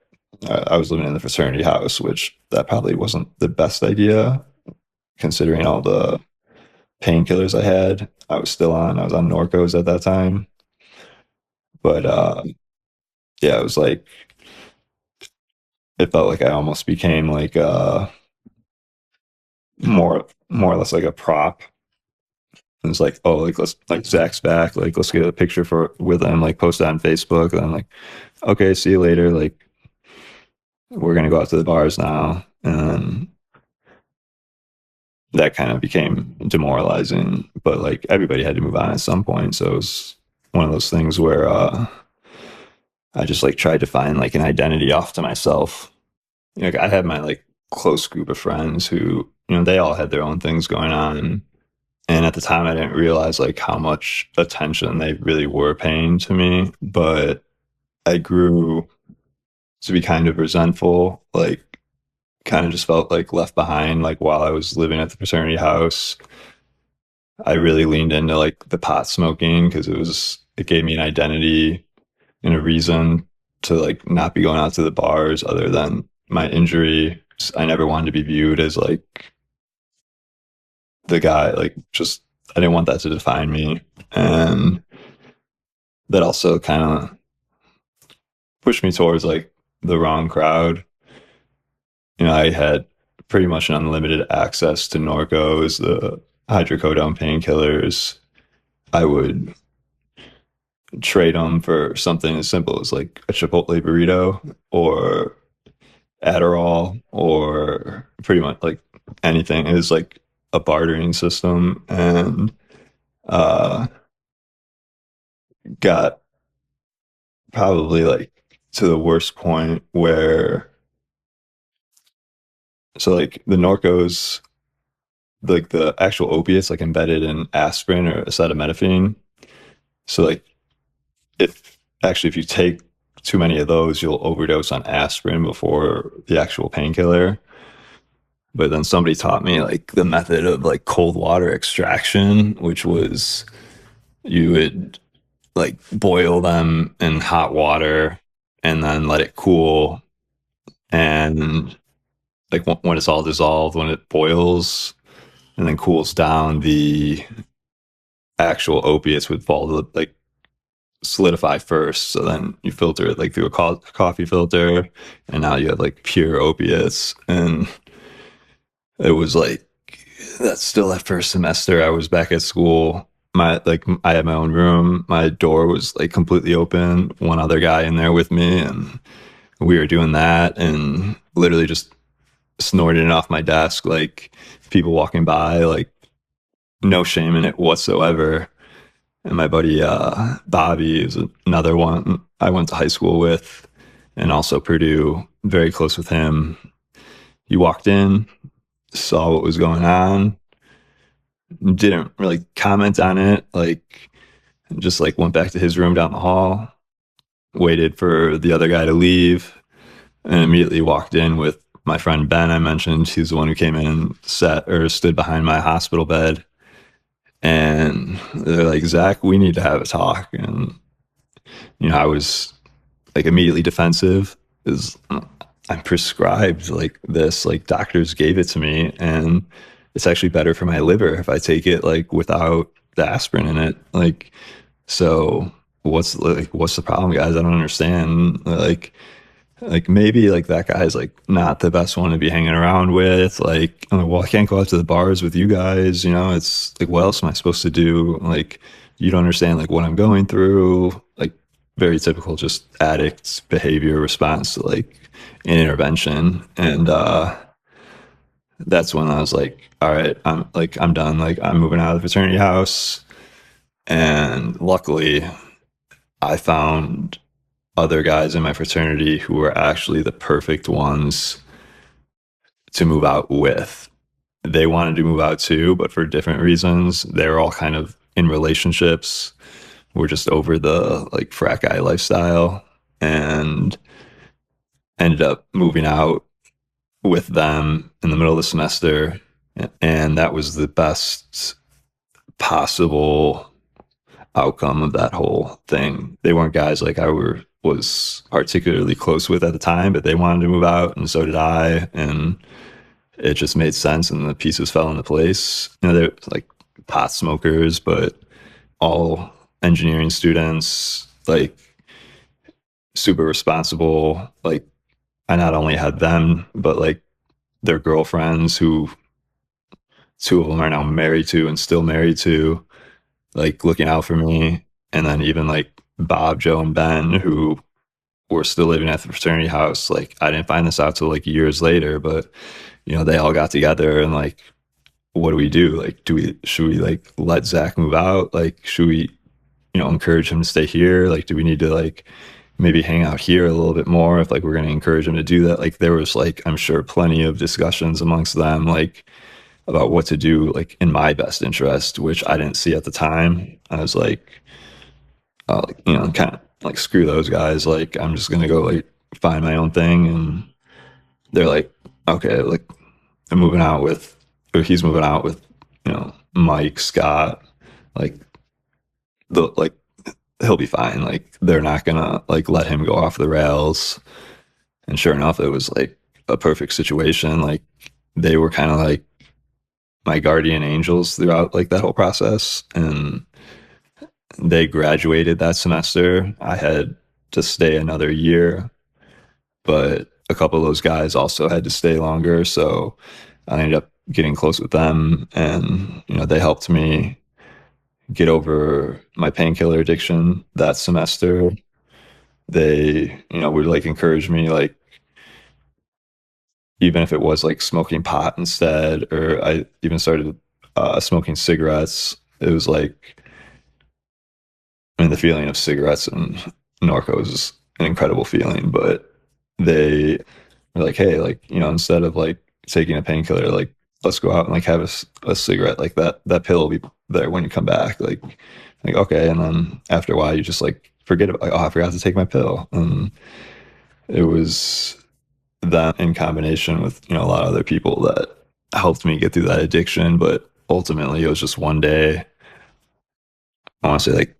I was living in the fraternity house, which that probably wasn't the best idea considering all the painkillers I had. I was on Norcos at that time. But yeah, it was like it felt like I almost became like more or less like a prop. And it's like, oh, like let's like Zach's back, like let's get a picture for with him, like post that on Facebook. And I'm like, okay, see you later. Like we're gonna go out to the bars now. And that kind of became demoralizing. But like everybody had to move on at some point. So it was one of those things where I just like tried to find like an identity off to myself. Like I had my like close group of friends who, they all had their own things going on. And at the time I didn't realize like how much attention they really were paying to me. But I grew to be kind of resentful, like kind of just felt like left behind. Like while I was living at the fraternity house, I really leaned into like the pot smoking because it gave me an identity and a reason to like not be going out to the bars other than my injury. I never wanted to be viewed as like the guy, like just I didn't want that to define me. And that also kind of pushed me towards like the wrong crowd. I had pretty much an unlimited access to Norcos, the hydrocodone painkillers. I would trade them for something as simple as like a Chipotle burrito or Adderall or pretty much like anything. It was like a bartering system, and uh, got probably like to the worst point where so like the Norcos, like the actual opiates, like embedded in aspirin or acetaminophen. So like if you take too many of those, you'll overdose on aspirin before the actual painkiller. But then somebody taught me like the method of like cold water extraction, which was you would like boil them in hot water and then let it cool. And like when it's all dissolved, when it boils and then cools down, the actual opiates would fall to like solidify first. So then you filter it like through a coffee filter, and now you have like pure opiates. And it was like that's still that first semester. I was back at school. I had my own room. My door was like completely open. One other guy in there with me, and we were doing that and literally just snorting it off my desk, like people walking by, like no shame in it whatsoever. And my buddy Bobby is another one I went to high school with, and also Purdue, very close with him. He walked in, saw what was going on, didn't really comment on it, like just like went back to his room down the hall, waited for the other guy to leave, and immediately walked in with my friend Ben. I mentioned he's the one who came in and sat or stood behind my hospital bed. And they're like, Zach, we need to have a talk. And I was like immediately defensive because I'm prescribed like this, like doctors gave it to me, and it's actually better for my liver if I take it like without the aspirin in it. Like, so what's the problem, guys? I don't understand. Like maybe like that guy's like not the best one to be hanging around with. Like, I'm like, well, I can't go out to the bars with you guys. It's like, what else am I supposed to do? Like, you don't understand like what I'm going through. Like, very typical, just addicts behavior response to like an intervention. And that's when I was like, all right, I'm done. Like, I'm moving out of the fraternity house. And luckily, I found other guys in my fraternity who were actually the perfect ones to move out with. They wanted to move out too, but for different reasons. They were all kind of in relationships. We're just over the like frat guy lifestyle, and ended up moving out with them in the middle of the semester. And that was the best possible outcome of that whole thing. They weren't guys like was particularly close with at the time, but they wanted to move out, and so did I, and it just made sense, and the pieces fell into place. They're like pot smokers, but all engineering students, like super responsible. Like, I not only had them, but like their girlfriends, who two of them are now married to and still married to, like looking out for me. And then even like Bob, Joe, and Ben, who were still living at the fraternity house. Like, I didn't find this out till like years later, but they all got together and like, what do we do? Like, should we like let Zach move out? Like, should we, encourage him to stay here? Like, do we need to like maybe hang out here a little bit more if like we're going to encourage him to do that? Like, there was like, I'm sure plenty of discussions amongst them, like about what to do, like in my best interest, which I didn't see at the time. I was like, kind of like screw those guys. Like, I'm just gonna go like find my own thing. And they're like, okay, like I'm moving out with, or he's moving out with, Mike, Scott, like like he'll be fine. Like they're not gonna like let him go off the rails. And sure enough, it was like a perfect situation. Like they were kind of like my guardian angels throughout like that whole process. And they graduated that semester. I had to stay another year, but a couple of those guys also had to stay longer. So I ended up getting close with them, and they helped me get over my painkiller addiction that semester. They, would like encourage me, like even if it was like smoking pot instead, or I even started smoking cigarettes. It was like, I mean, the feeling of cigarettes and Norcos is an incredible feeling, but they were like, hey, like, instead of like taking a painkiller, like, let's go out and like have a cigarette. Like that pill will be there when you come back. Like, okay. And then after a while, you just like forget about, like, oh, I forgot to take my pill. And it was that in combination with, a lot of other people that helped me get through that addiction. But ultimately, it was just one day. I want to say like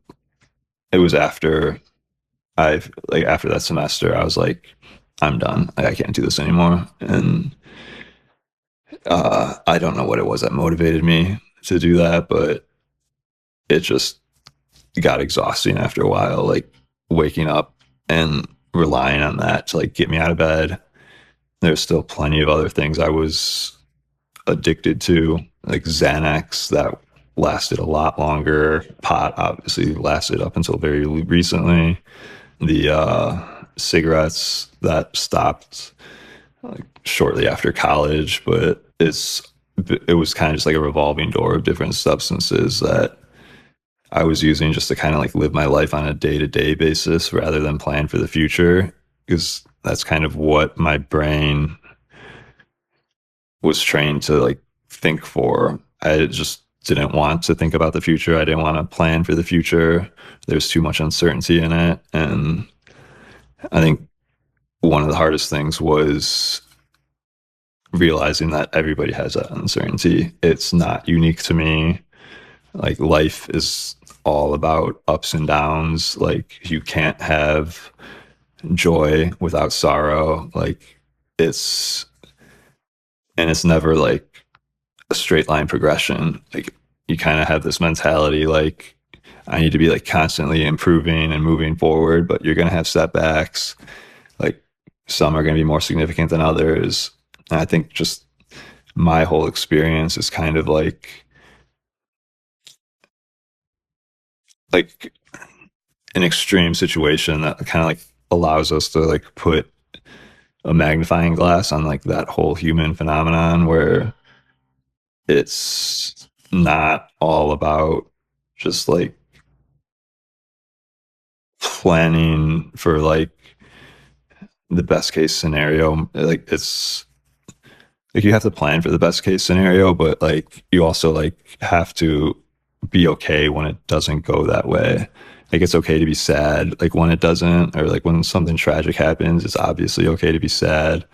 it was after that semester, I was like, I'm done. Like, I can't do this anymore. And I don't know what it was that motivated me to do that, but it just got exhausting after a while, like waking up and relying on that to like get me out of bed. There's still plenty of other things I was addicted to, like Xanax that lasted a lot longer. Pot obviously lasted up until very recently. The cigarettes that stopped like shortly after college, but it was kind of just like a revolving door of different substances that I was using just to kind of like live my life on a day-to-day basis rather than plan for the future, because that's kind of what my brain was trained to like think for. I just didn't want to think about the future. I didn't want to plan for the future. There's too much uncertainty in it. And I think one of the hardest things was realizing that everybody has that uncertainty. It's not unique to me. Like life is all about ups and downs. Like you can't have joy without sorrow. Like it's it's never like a straight line progression. Like you kind of have this mentality like I need to be like constantly improving and moving forward, but you're going to have setbacks. Like some are going to be more significant than others. And I think just my whole experience is kind of like an extreme situation that kind of like allows us to like put a magnifying glass on like that whole human phenomenon where it's not all about just like planning for like the best case scenario. Like it's like you have to plan for the best case scenario, but like you also like have to be okay when it doesn't go that way. Like it's okay to be sad like when it doesn't, or like when something tragic happens, it's obviously okay to be sad.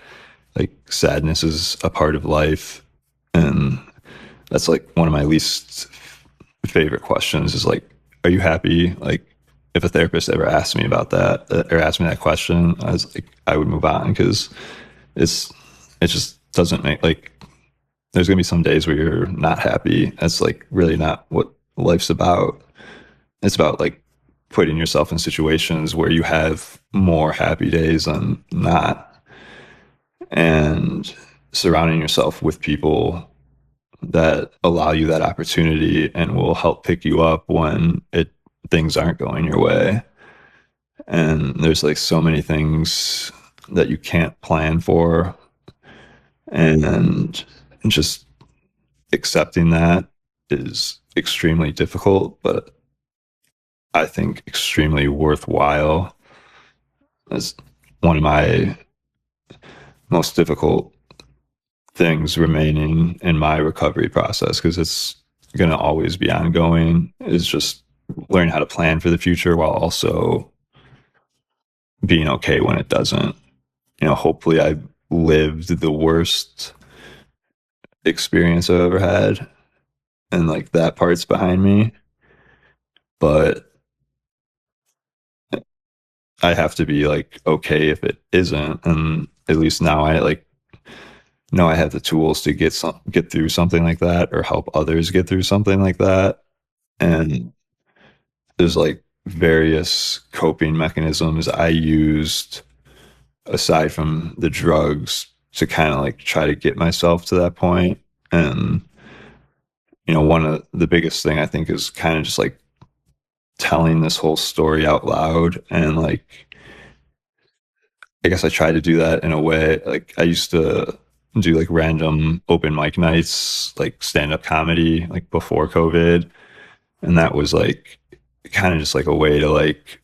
Like sadness is a part of life. And that's like one of my least favorite questions is like, are you happy? Like if a therapist ever asked me about that or asked me that question, I was like, I would move on, because it's it just doesn't make like there's gonna be some days where you're not happy. That's like really not what life's about. It's about like putting yourself in situations where you have more happy days than not, and surrounding yourself with people that allow you that opportunity and will help pick you up when things aren't going your way. And there's like so many things that you can't plan for, and just accepting that is extremely difficult, but I think extremely worthwhile. It's one of my most difficult things remaining in my recovery process, because it's going to always be ongoing, is just learning how to plan for the future while also being okay when it doesn't. hopefully I lived the worst experience I've ever had, and like that part's behind me. But I have to be like okay if it isn't, and at least now I like know I have the tools to get through something like that or help others get through something like that. And there's like various coping mechanisms I used aside from the drugs to kind of like try to get myself to that point. And one of the biggest thing I think is kind of just like telling this whole story out loud. And like I guess I try to do that in a way. Like I used to do like random open mic nights, like stand up comedy, like before COVID. And that was like kind of just like a way to like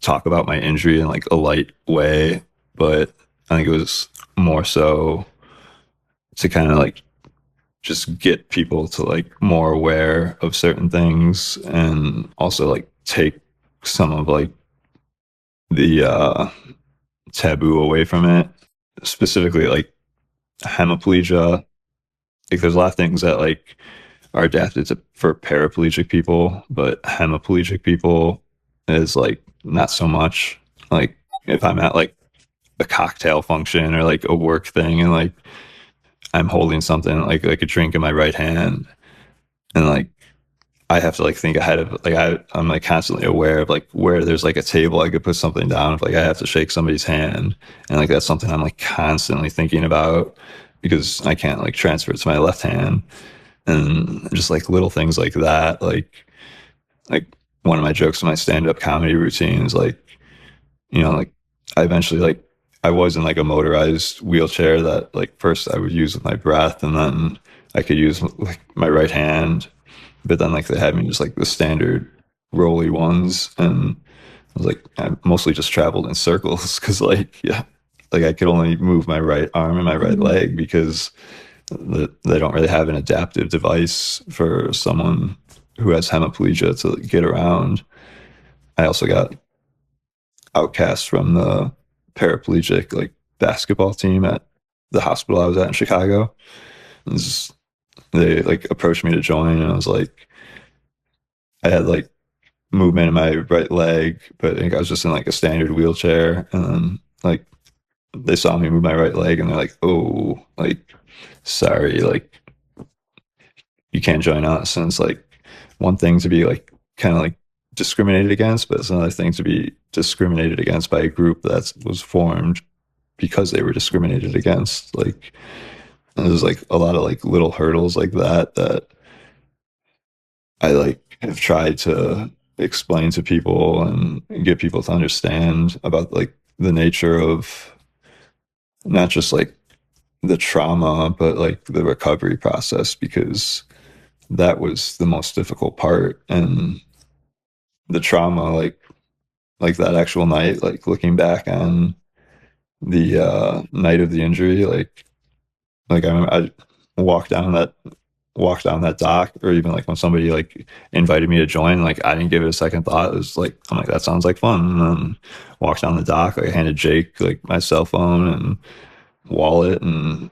talk about my injury in like a light way. But I think it was more so to kind of like just get people to like more aware of certain things, and also like take some of like the taboo away from it, specifically like hemiplegia. Like there's a lot of things that like are adapted for paraplegic people, but hemiplegic people is like not so much. Like if I'm at like a cocktail function or like a work thing, and like I'm holding something like a drink in my right hand, and like I have to like think ahead of like I'm like constantly aware of like where there's like a table I could put something down if like I have to shake somebody's hand, and like that's something I'm like constantly thinking about because I can't like transfer it to my left hand. And just like little things like that, like one of my jokes in my stand-up comedy routine is like, like I eventually like I was in like a motorized wheelchair that like first I would use with my breath, and then I could use like my right hand, but then like they had me just like the standard rolly ones, and I was like I mostly just traveled in circles because like yeah, like I could only move my right arm and my right Mhm. leg because they don't really have an adaptive device for someone who has hemiplegia to get around. I also got outcast from the paraplegic like basketball team at the hospital I was at in Chicago. They like approached me to join, and I was like, I had like movement in my right leg, but I think I was just in like a standard wheelchair. And then like they saw me move my right leg, and they're like, "Oh, like sorry, like you can't join us." And it's like one thing to be like kind of like discriminated against, but it's another thing to be discriminated against by a group that was formed because they were discriminated against. Like there's like a lot of like little hurdles like that I like have tried to explain to people and get people to understand about like the nature of not just like the trauma, but like the recovery process, because that was the most difficult part. And the trauma, like that actual night, like looking back on the night of the injury, like I walked down that walked down that dock, or even like when somebody like invited me to join, like I didn't give it a second thought. It was like I'm like that sounds like fun, and then walked down the dock. Like I handed Jake like my cell phone and wallet, and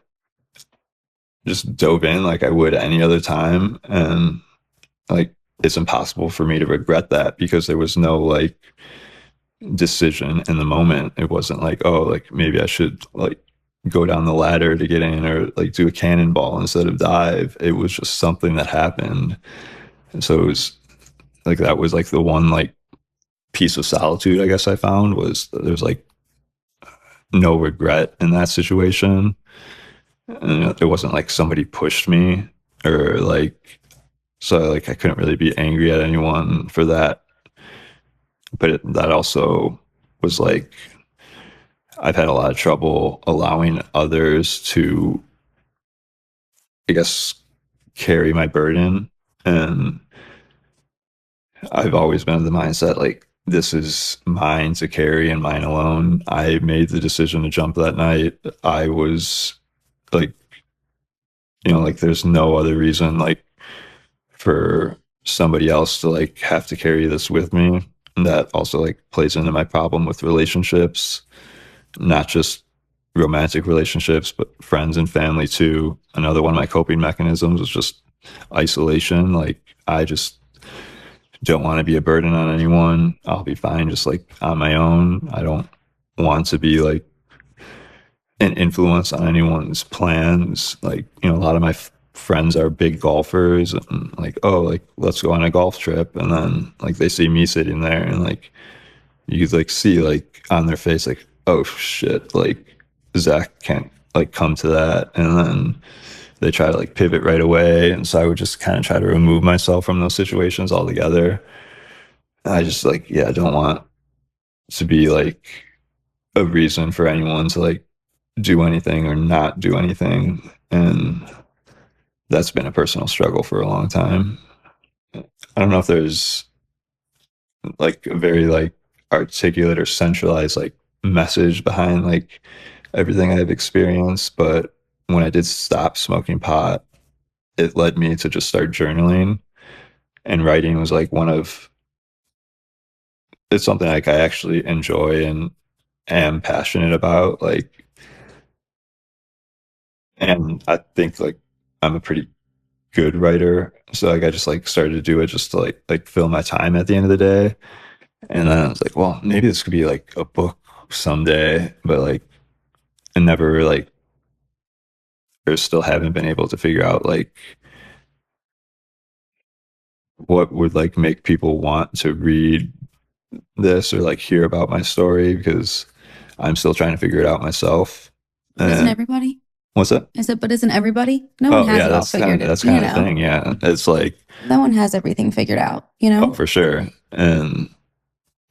just dove in like I would any other time. And like it's impossible for me to regret that because there was no like decision in the moment. It wasn't like, oh, like maybe I should like go down the ladder to get in, or like do a cannonball instead of dive. It was just something that happened. And so it was like that was like the one like piece of solitude I guess I found was that there's like no regret in that situation. And it wasn't like somebody pushed me, or like so like I couldn't really be angry at anyone for that. But that also was like I've had a lot of trouble allowing others to, I guess, carry my burden. And I've always been of the mindset like, this is mine to carry and mine alone. I made the decision to jump that night. I was like, like there's no other reason like for somebody else to like have to carry this with me. And that also like plays into my problem with relationships, not just romantic relationships, but friends and family too. Another one of my coping mechanisms was just isolation. Like, I just don't want to be a burden on anyone. I'll be fine just like on my own. I don't want to be like an influence on anyone's plans. Like, a lot of my friends are big golfers, and like, oh, like, let's go on a golf trip. And then like they see me sitting there, and like you could like see like on their face, like, oh shit, like Zach can't like come to that. And then they try to like pivot right away. And so I would just kind of try to remove myself from those situations altogether. I just like, yeah, I don't want to be like a reason for anyone to like do anything or not do anything. And that's been a personal struggle for a long time. I don't know if there's like a very like articulate or centralized like message behind like everything I've experienced, but when I did stop smoking pot, it led me to just start journaling, and writing was like it's something like I actually enjoy and am passionate about. Like, and I think like I'm a pretty good writer. So like I just like started to do it just to like fill my time at the end of the day. And then I was like, well, maybe this could be like a book someday, but like I never like or still haven't been able to figure out like what would like make people want to read this or like hear about my story, because I'm still trying to figure it out myself. But isn't And everybody? what's that? But isn't everybody? No one Oh has yeah, it all figured. that's You kind of the know, thing. Yeah, it's like, no one has everything figured out, you oh, know? for sure. And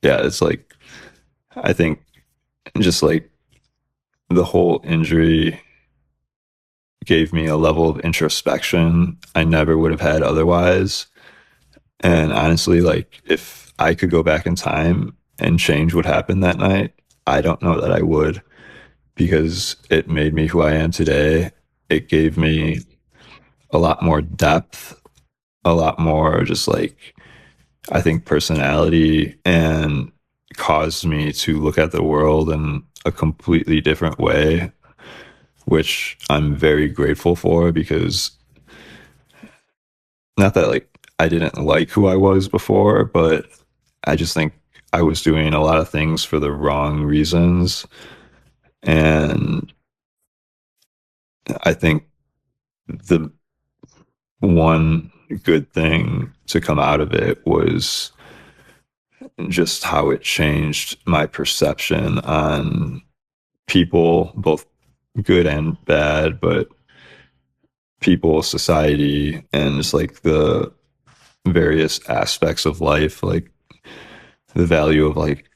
yeah, it's like I think just like the whole injury gave me a level of introspection I never would have had otherwise. And honestly, like if I could go back in time and change what happened that night, I don't know that I would, because it made me who I am today. It gave me a lot more depth, a lot more just like, I think, personality, and caused me to look at the world in a completely different way, which I'm very grateful for, because not that like I didn't like who I was before, but I just think I was doing a lot of things for the wrong reasons. And I think the one good thing to come out of it was just how it changed my perception on people, both good and bad, but people, society, and just like the various aspects of life, like the value of like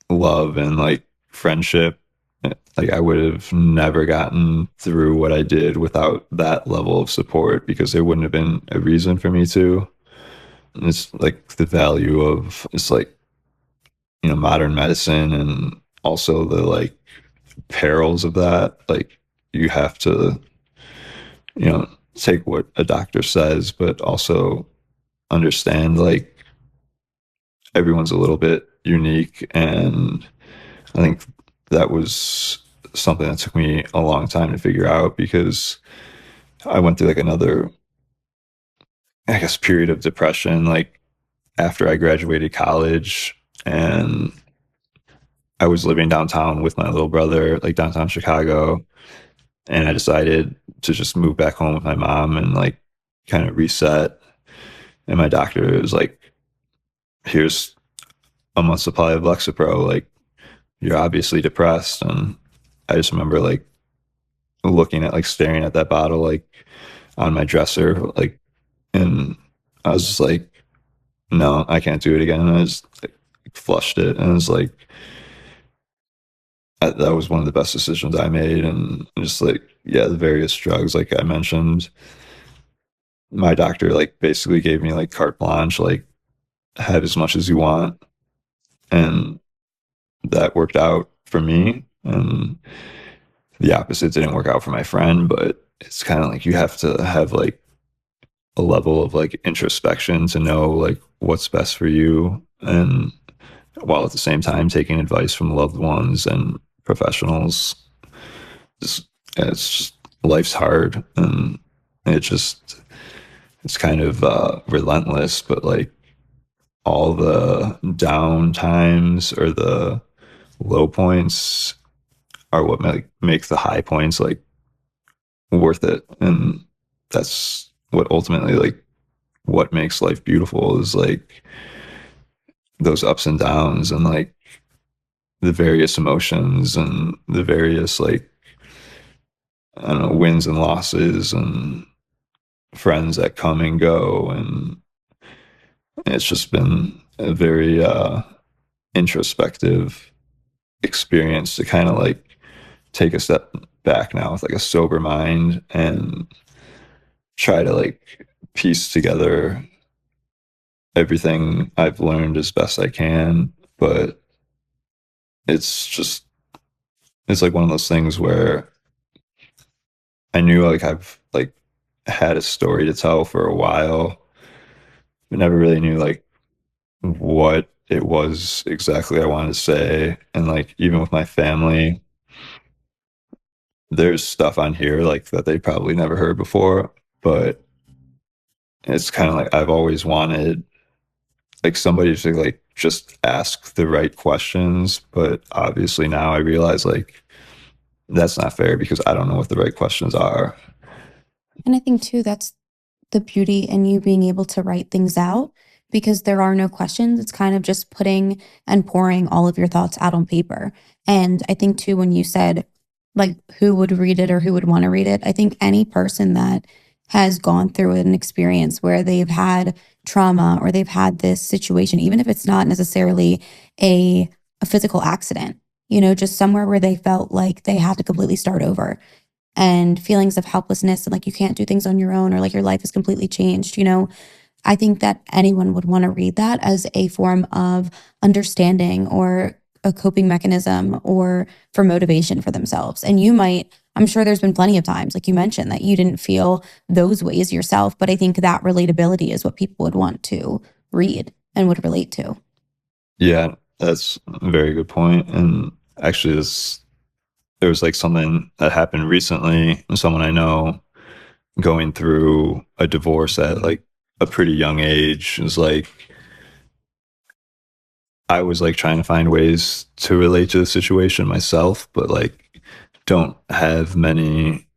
love and like friendship. Like I would have never gotten through what I did without that level of support, because there wouldn't have been a reason for me to. And it's like the value of it's like, modern medicine, and also the like perils of that. Like you have to, take what a doctor says, but also understand like everyone's a little bit unique. And I think that was something that took me a long time to figure out, because I went through like another, I guess, period of depression, like after I graduated college, and I was living downtown with my little brother, like downtown Chicago. And I decided to just move back home with my mom and like kind of reset. And my doctor was like, here's a month's supply of Lexapro. Like, you're obviously depressed. And I just remember like looking at like staring at that bottle like on my dresser, like, and I was just like, no, I can't do it again. And I just like, flushed it, and it was like that was one of the best decisions I made. And just like, yeah, the various drugs like I mentioned, my doctor like basically gave me like carte blanche, like have as much as you want. And that worked out for me, and the opposite didn't work out for my friend. But it's kind of like you have to have like a level of like introspection to know like what's best for you, and while at the same time taking advice from loved ones and professionals. just, it's just, life's hard, and it just, it's kind of relentless, but like all the down times or the low points are what make the high points like worth it. And that's what ultimately like what makes life beautiful is like those ups and downs and like the various emotions and the various like, I don't know, wins and losses and friends that come and go. And it's just been a very introspective experience to kind of like take a step back now with like a sober mind and try to like piece together everything I've learned as best I can. But it's just, it's like one of those things where I knew like I've like had a story to tell for a while, but never really knew like what it was exactly I wanted to say. And like even with my family, there's stuff on here like that they probably never heard before, but it's kind of like I've always wanted like somebody to like just ask the right questions, but obviously now I realize like that's not fair because I don't know what the right questions are. And I think too, that's the beauty in you being able to write things out because there are no questions. It's kind of just putting and pouring all of your thoughts out on paper. And I think too, when you said like who would read it or who would want to read it, I think any person that has gone through an experience where they've had trauma or they've had this situation, even if it's not necessarily a, a physical accident, just somewhere where they felt like they had to completely start over and feelings of helplessness and like you can't do things on your own or like your life is completely changed, I think that anyone would want to read that as a form of understanding or a coping mechanism or for motivation for themselves. And you might, I'm sure there's been plenty of times, like you mentioned, that you didn't feel those ways yourself. But I think that relatability is what people would want to read and would relate to. Yeah, that's a very good point. And actually, there was like something that happened recently. Someone I know going through a divorce at like a pretty young age. It was like I was like trying to find ways to relate to the situation myself, but like don't have many.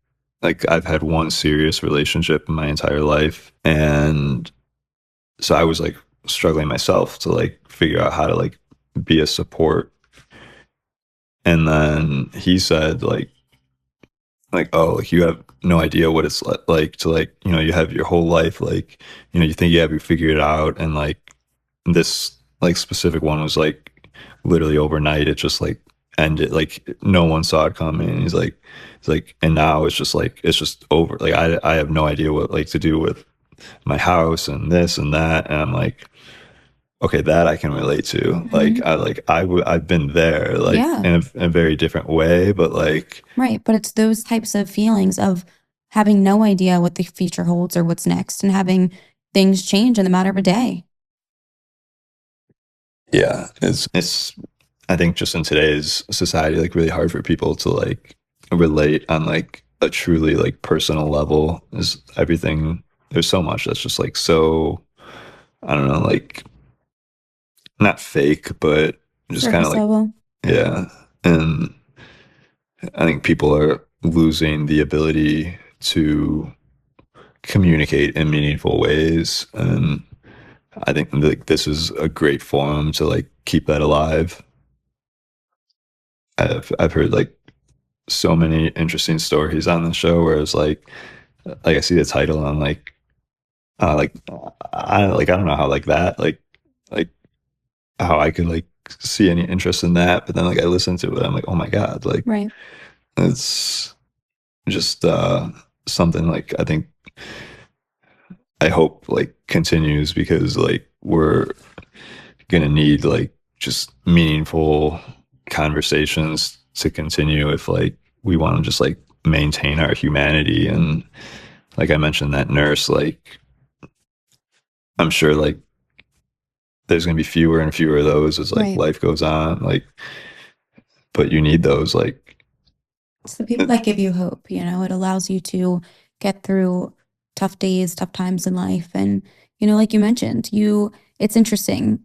Like I've had one serious relationship in my entire life, and so I was like struggling myself to like figure out how to like be a support. And then he said like oh like you have no idea what it's like to like you have your whole life like you think you have you figured out, and like this like specific one was like literally overnight it just like ended, like no one saw it coming. He's like and now it's just like it's just over, like I have no idea what like to do with my house and this and that. And I'm like, okay, that I can relate to. Like Mhm. I've been there like Yeah. in a very different way, but like Right. But it's those types of feelings of having no idea what the future holds or what's next and having things change in the matter of a day. yeah, it's I think just in today's society, like really hard for people to like relate on like a truly like personal level. Is everything, there's so much that's just like so, I don't know, like not fake, but just kind of Surface like, level. yeah. And I think people are losing the ability to communicate in meaningful ways. And I think like this is a great forum to like keep that alive. I've heard like so many interesting stories on the show where it's like I see the title and I'm like I don't know how like that like how I could like see any interest in that, but then like I listen to it I'm like, oh my god, like Right. it's just something like I think I hope like continues because like we're gonna need like just meaningful conversations to continue if like we want to just like maintain our humanity. And like I mentioned that nurse, like I'm sure like there's gonna be fewer and fewer of those as like Right. life goes on, like but you need those like It's the people that give you hope, you know, it allows you to get through tough days, tough times in life. And, you know, like you mentioned, it's interesting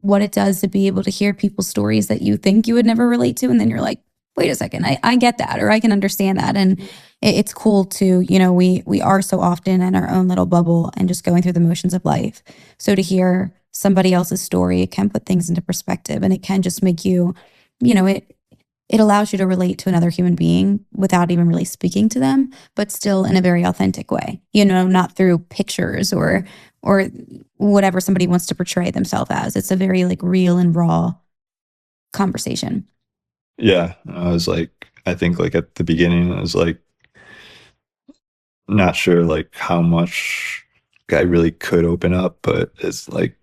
what it does to be able to hear people's stories that you think you would never relate to. And then you're like, wait a second, I get that, or I can understand that. And it's cool to, you know, we are so often in our own little bubble and just going through the motions of life. So to hear somebody else's story, it can put things into perspective and it can just make you, you know, it allows you to relate to another human being without even really speaking to them, but still in a very authentic way, you know, not through pictures or whatever somebody wants to portray themselves as. It's a very like real and raw conversation. Yeah, I was like, I think like at the beginning, I was like not sure like how much I really could open up, but it's like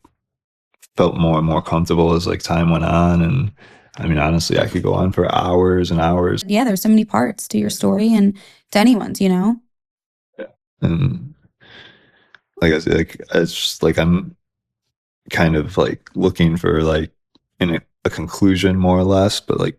felt more and more comfortable as like time went on. And I mean, honestly, I could go on for hours and hours. Yeah, there's so many parts to your story and to anyone's, you know? And like I said, like it's just like I'm kind of like looking for like a conclusion more or less, but like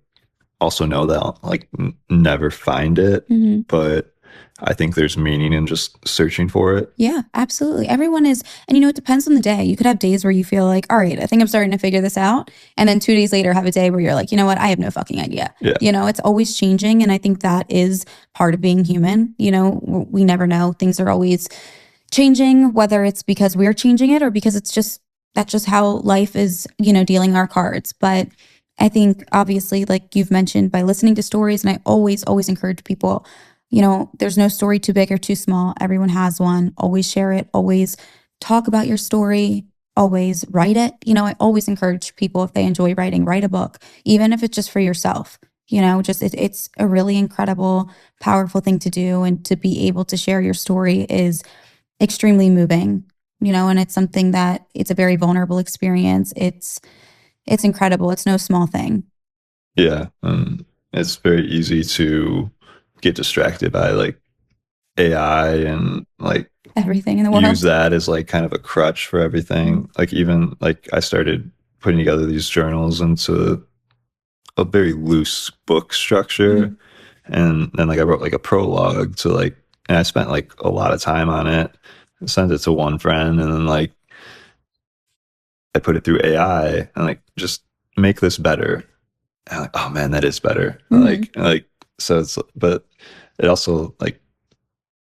also know that I'll like never find it. Mhm. But I think there's meaning in just searching for it. Yeah, absolutely. Everyone is, and you know, it depends on the day. You could have days where you feel like, all right, I think I'm starting to figure this out. And then 2 days later, have a day where you're like, you know what, I have no fucking idea. Yeah. You know, it's always changing. And I think that is part of being human. You know, we never know. Things are always changing, whether it's because we're changing it or because that's just how life is, you know, dealing our cards. But I think obviously, like you've mentioned, by listening to stories, and I always encourage people, you know, there's no story too big or too small. Everyone has one. Always share it. Always talk about your story. Always write it. You know, I always encourage people if they enjoy writing, write a book, even if it's just for yourself. You know, just it's a really incredible, powerful thing to do. And to be able to share your story is extremely moving, you know, and it's something that it's a very vulnerable experience. It's incredible. It's no small thing. Yeah. It's very easy to get distracted by like AI and like Everything in the use world. that as like kind of a crutch for everything. Like even like I started putting together these journals into a very loose book structure. Mhm. And then like I wrote like a prologue to like, and I spent like a lot of time on it. Sent it to one friend, and then like I put it through AI and like just make this better. And I'm like, oh man, that is better. Mhm. Like so it's, but it also like,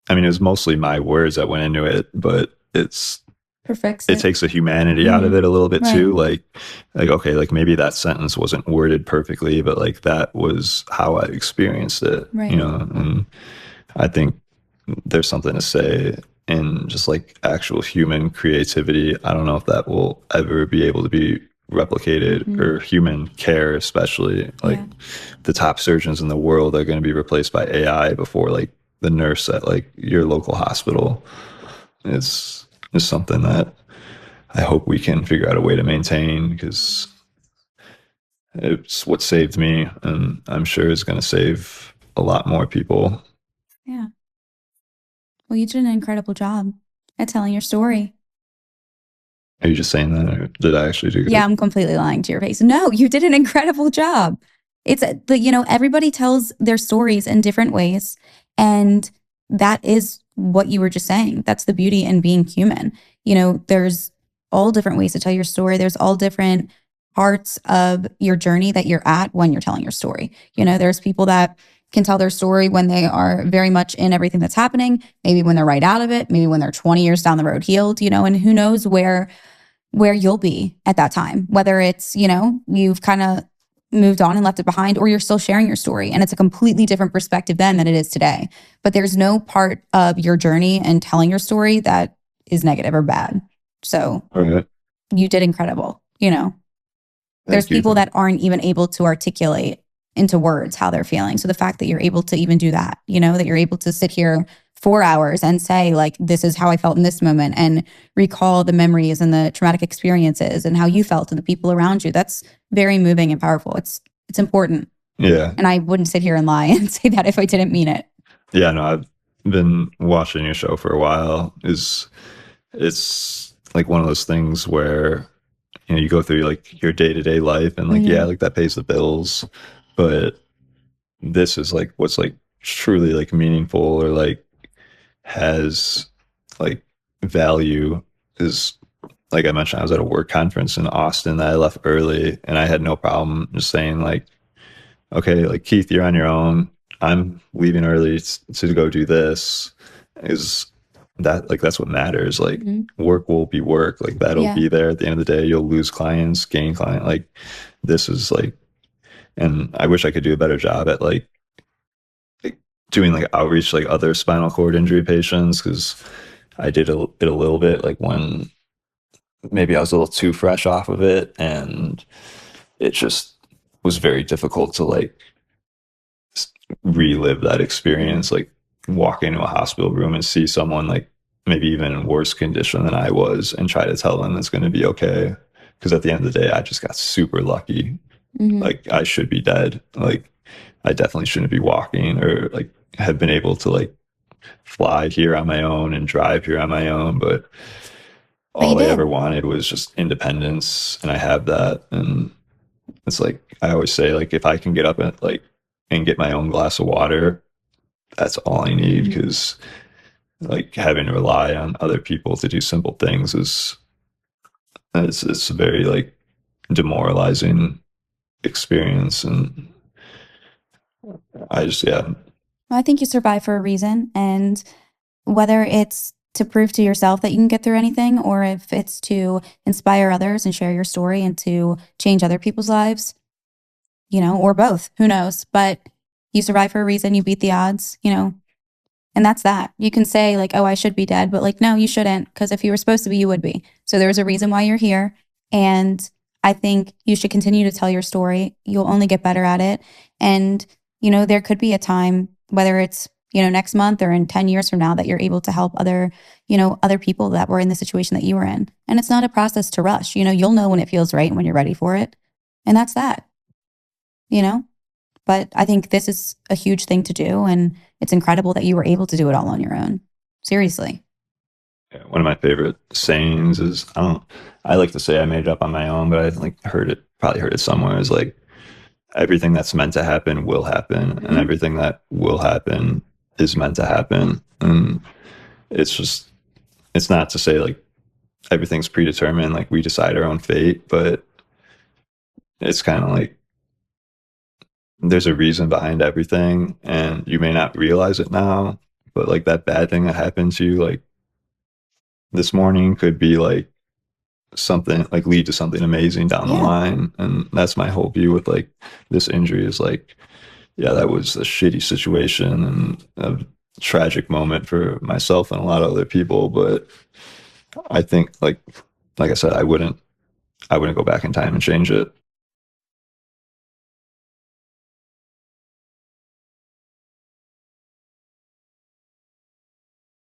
I mean, it was mostly my words that went into it, but Perfects it it. takes the humanity out of Mhm. it a little bit Right. too. Like okay, like maybe that sentence wasn't worded perfectly, but like that was how I experienced it, you Right. know. And I think there's something to say in just like actual human creativity. I don't know if that will ever be able to be replicated, Mhm. or human care, especially like Yeah. the top surgeons in the world are going to be replaced by AI before like the nurse at like your local hospital. It's something that I hope we can figure out a way to maintain, because it's what saved me, and I'm sure is going to save a lot more people. Yeah. Well, you did an incredible job at telling your story. Are you just saying that, or did I actually do Yeah, good? I'm completely lying to your face. No, you did an incredible job. You know, everybody tells their stories in different ways. And that is what you were just saying. That's the beauty in being human. You know, there's all different ways to tell your story. There's all different parts of your journey that you're at when you're telling your story. You know, there's people that can tell their story when they are very much in everything that's happening, maybe when they're right out of it, maybe when they're 20 years down the road healed, you know, and who knows where you'll be at that time, whether it's, you know, you've kind of moved on and left it behind, or you're still sharing your story and it's a completely different perspective then than it is today. But there's no part of your journey and telling your story that is negative or bad. So All right. you did incredible. You know, there's Thank you. people that aren't even able to articulate into words how they're feeling. So the fact that you're able to even do that, you know, that you're able to sit here 4 hours and say, like, this is how I felt in this moment and recall the memories and the traumatic experiences and how you felt and the people around you. That's very moving and powerful. It's important. Yeah. And I wouldn't sit here and lie and say that if I didn't mean it. Yeah, no, I've been watching your show for a while. It's like one of those things where, you know, you go through like your day-to-day life and like, yeah, Mhm. like that pays the bills, but this is like what's like truly like meaningful or like has like value is like I mentioned, I was at a work conference in Austin that I left early and I had no problem just saying like, okay, like Keith, you're on your own. I'm leaving early to go do this. Is that like that's what matters? Like Mhm. work will be work. Like that'll Yeah. be there at the end of the day. You'll lose clients, gain client. Like this is like, and I wish I could do a better job at like doing like outreach to like other spinal cord injury patients because I did it a little bit like when maybe I was a little too fresh off of it and it just was very difficult to like relive that experience, like walk into a hospital room and see someone like maybe even in worse condition than I was and try to tell them it's going to be okay. Because at the end of the day, I just got super lucky. Hmm. Like I should be dead. Like I definitely shouldn't be walking or like have been able to like fly here on my own and drive here on my own. But But you all I ever did. wanted was just independence. And I have that. And it's like I always say, like if I can get up and like and get my own glass of water, that's all I need Mhm. because like having to rely on other people to do simple things is it's a very like demoralizing experience and I just yeah. Well, I think you survive for a reason. And whether it's to prove to yourself that you can get through anything, or if it's to inspire others and share your story and to change other people's lives, or both, who knows? But you survive for a reason. You beat the odds, and that's that. You can say, like, oh, I should be dead, but like, no, you shouldn't. Because if you were supposed to be, you would be. So there's a reason why you're here. And I think you should continue to tell your story. You'll only get better at it. And, there could be a time, whether it's, next month or in 10 years from now, that you're able to help other people that were in the situation that you were in. And it's not a process to rush. You'll know when it feels right and when you're ready for it. And that's that, you know? But I think this is a huge thing to do, and it's incredible that you were able to do it all on your own. Seriously. Yeah, one of my favorite sayings is I like to say I made it up on my own, but I like probably heard it somewhere is like everything that's meant to happen will happen and Mhm. everything that will happen is meant to happen. And it's just it's not to say like everything's predetermined, like we decide our own fate, but it's kind of like there's a reason behind everything and you may not realize it now, but like that bad thing that happened to you like this morning could be like something like lead to something amazing down the Yeah. line. And that's my whole view with like this injury is like, yeah, that was a shitty situation and a tragic moment for myself and a lot of other people. But I think like I said, I wouldn't go back in time and change it.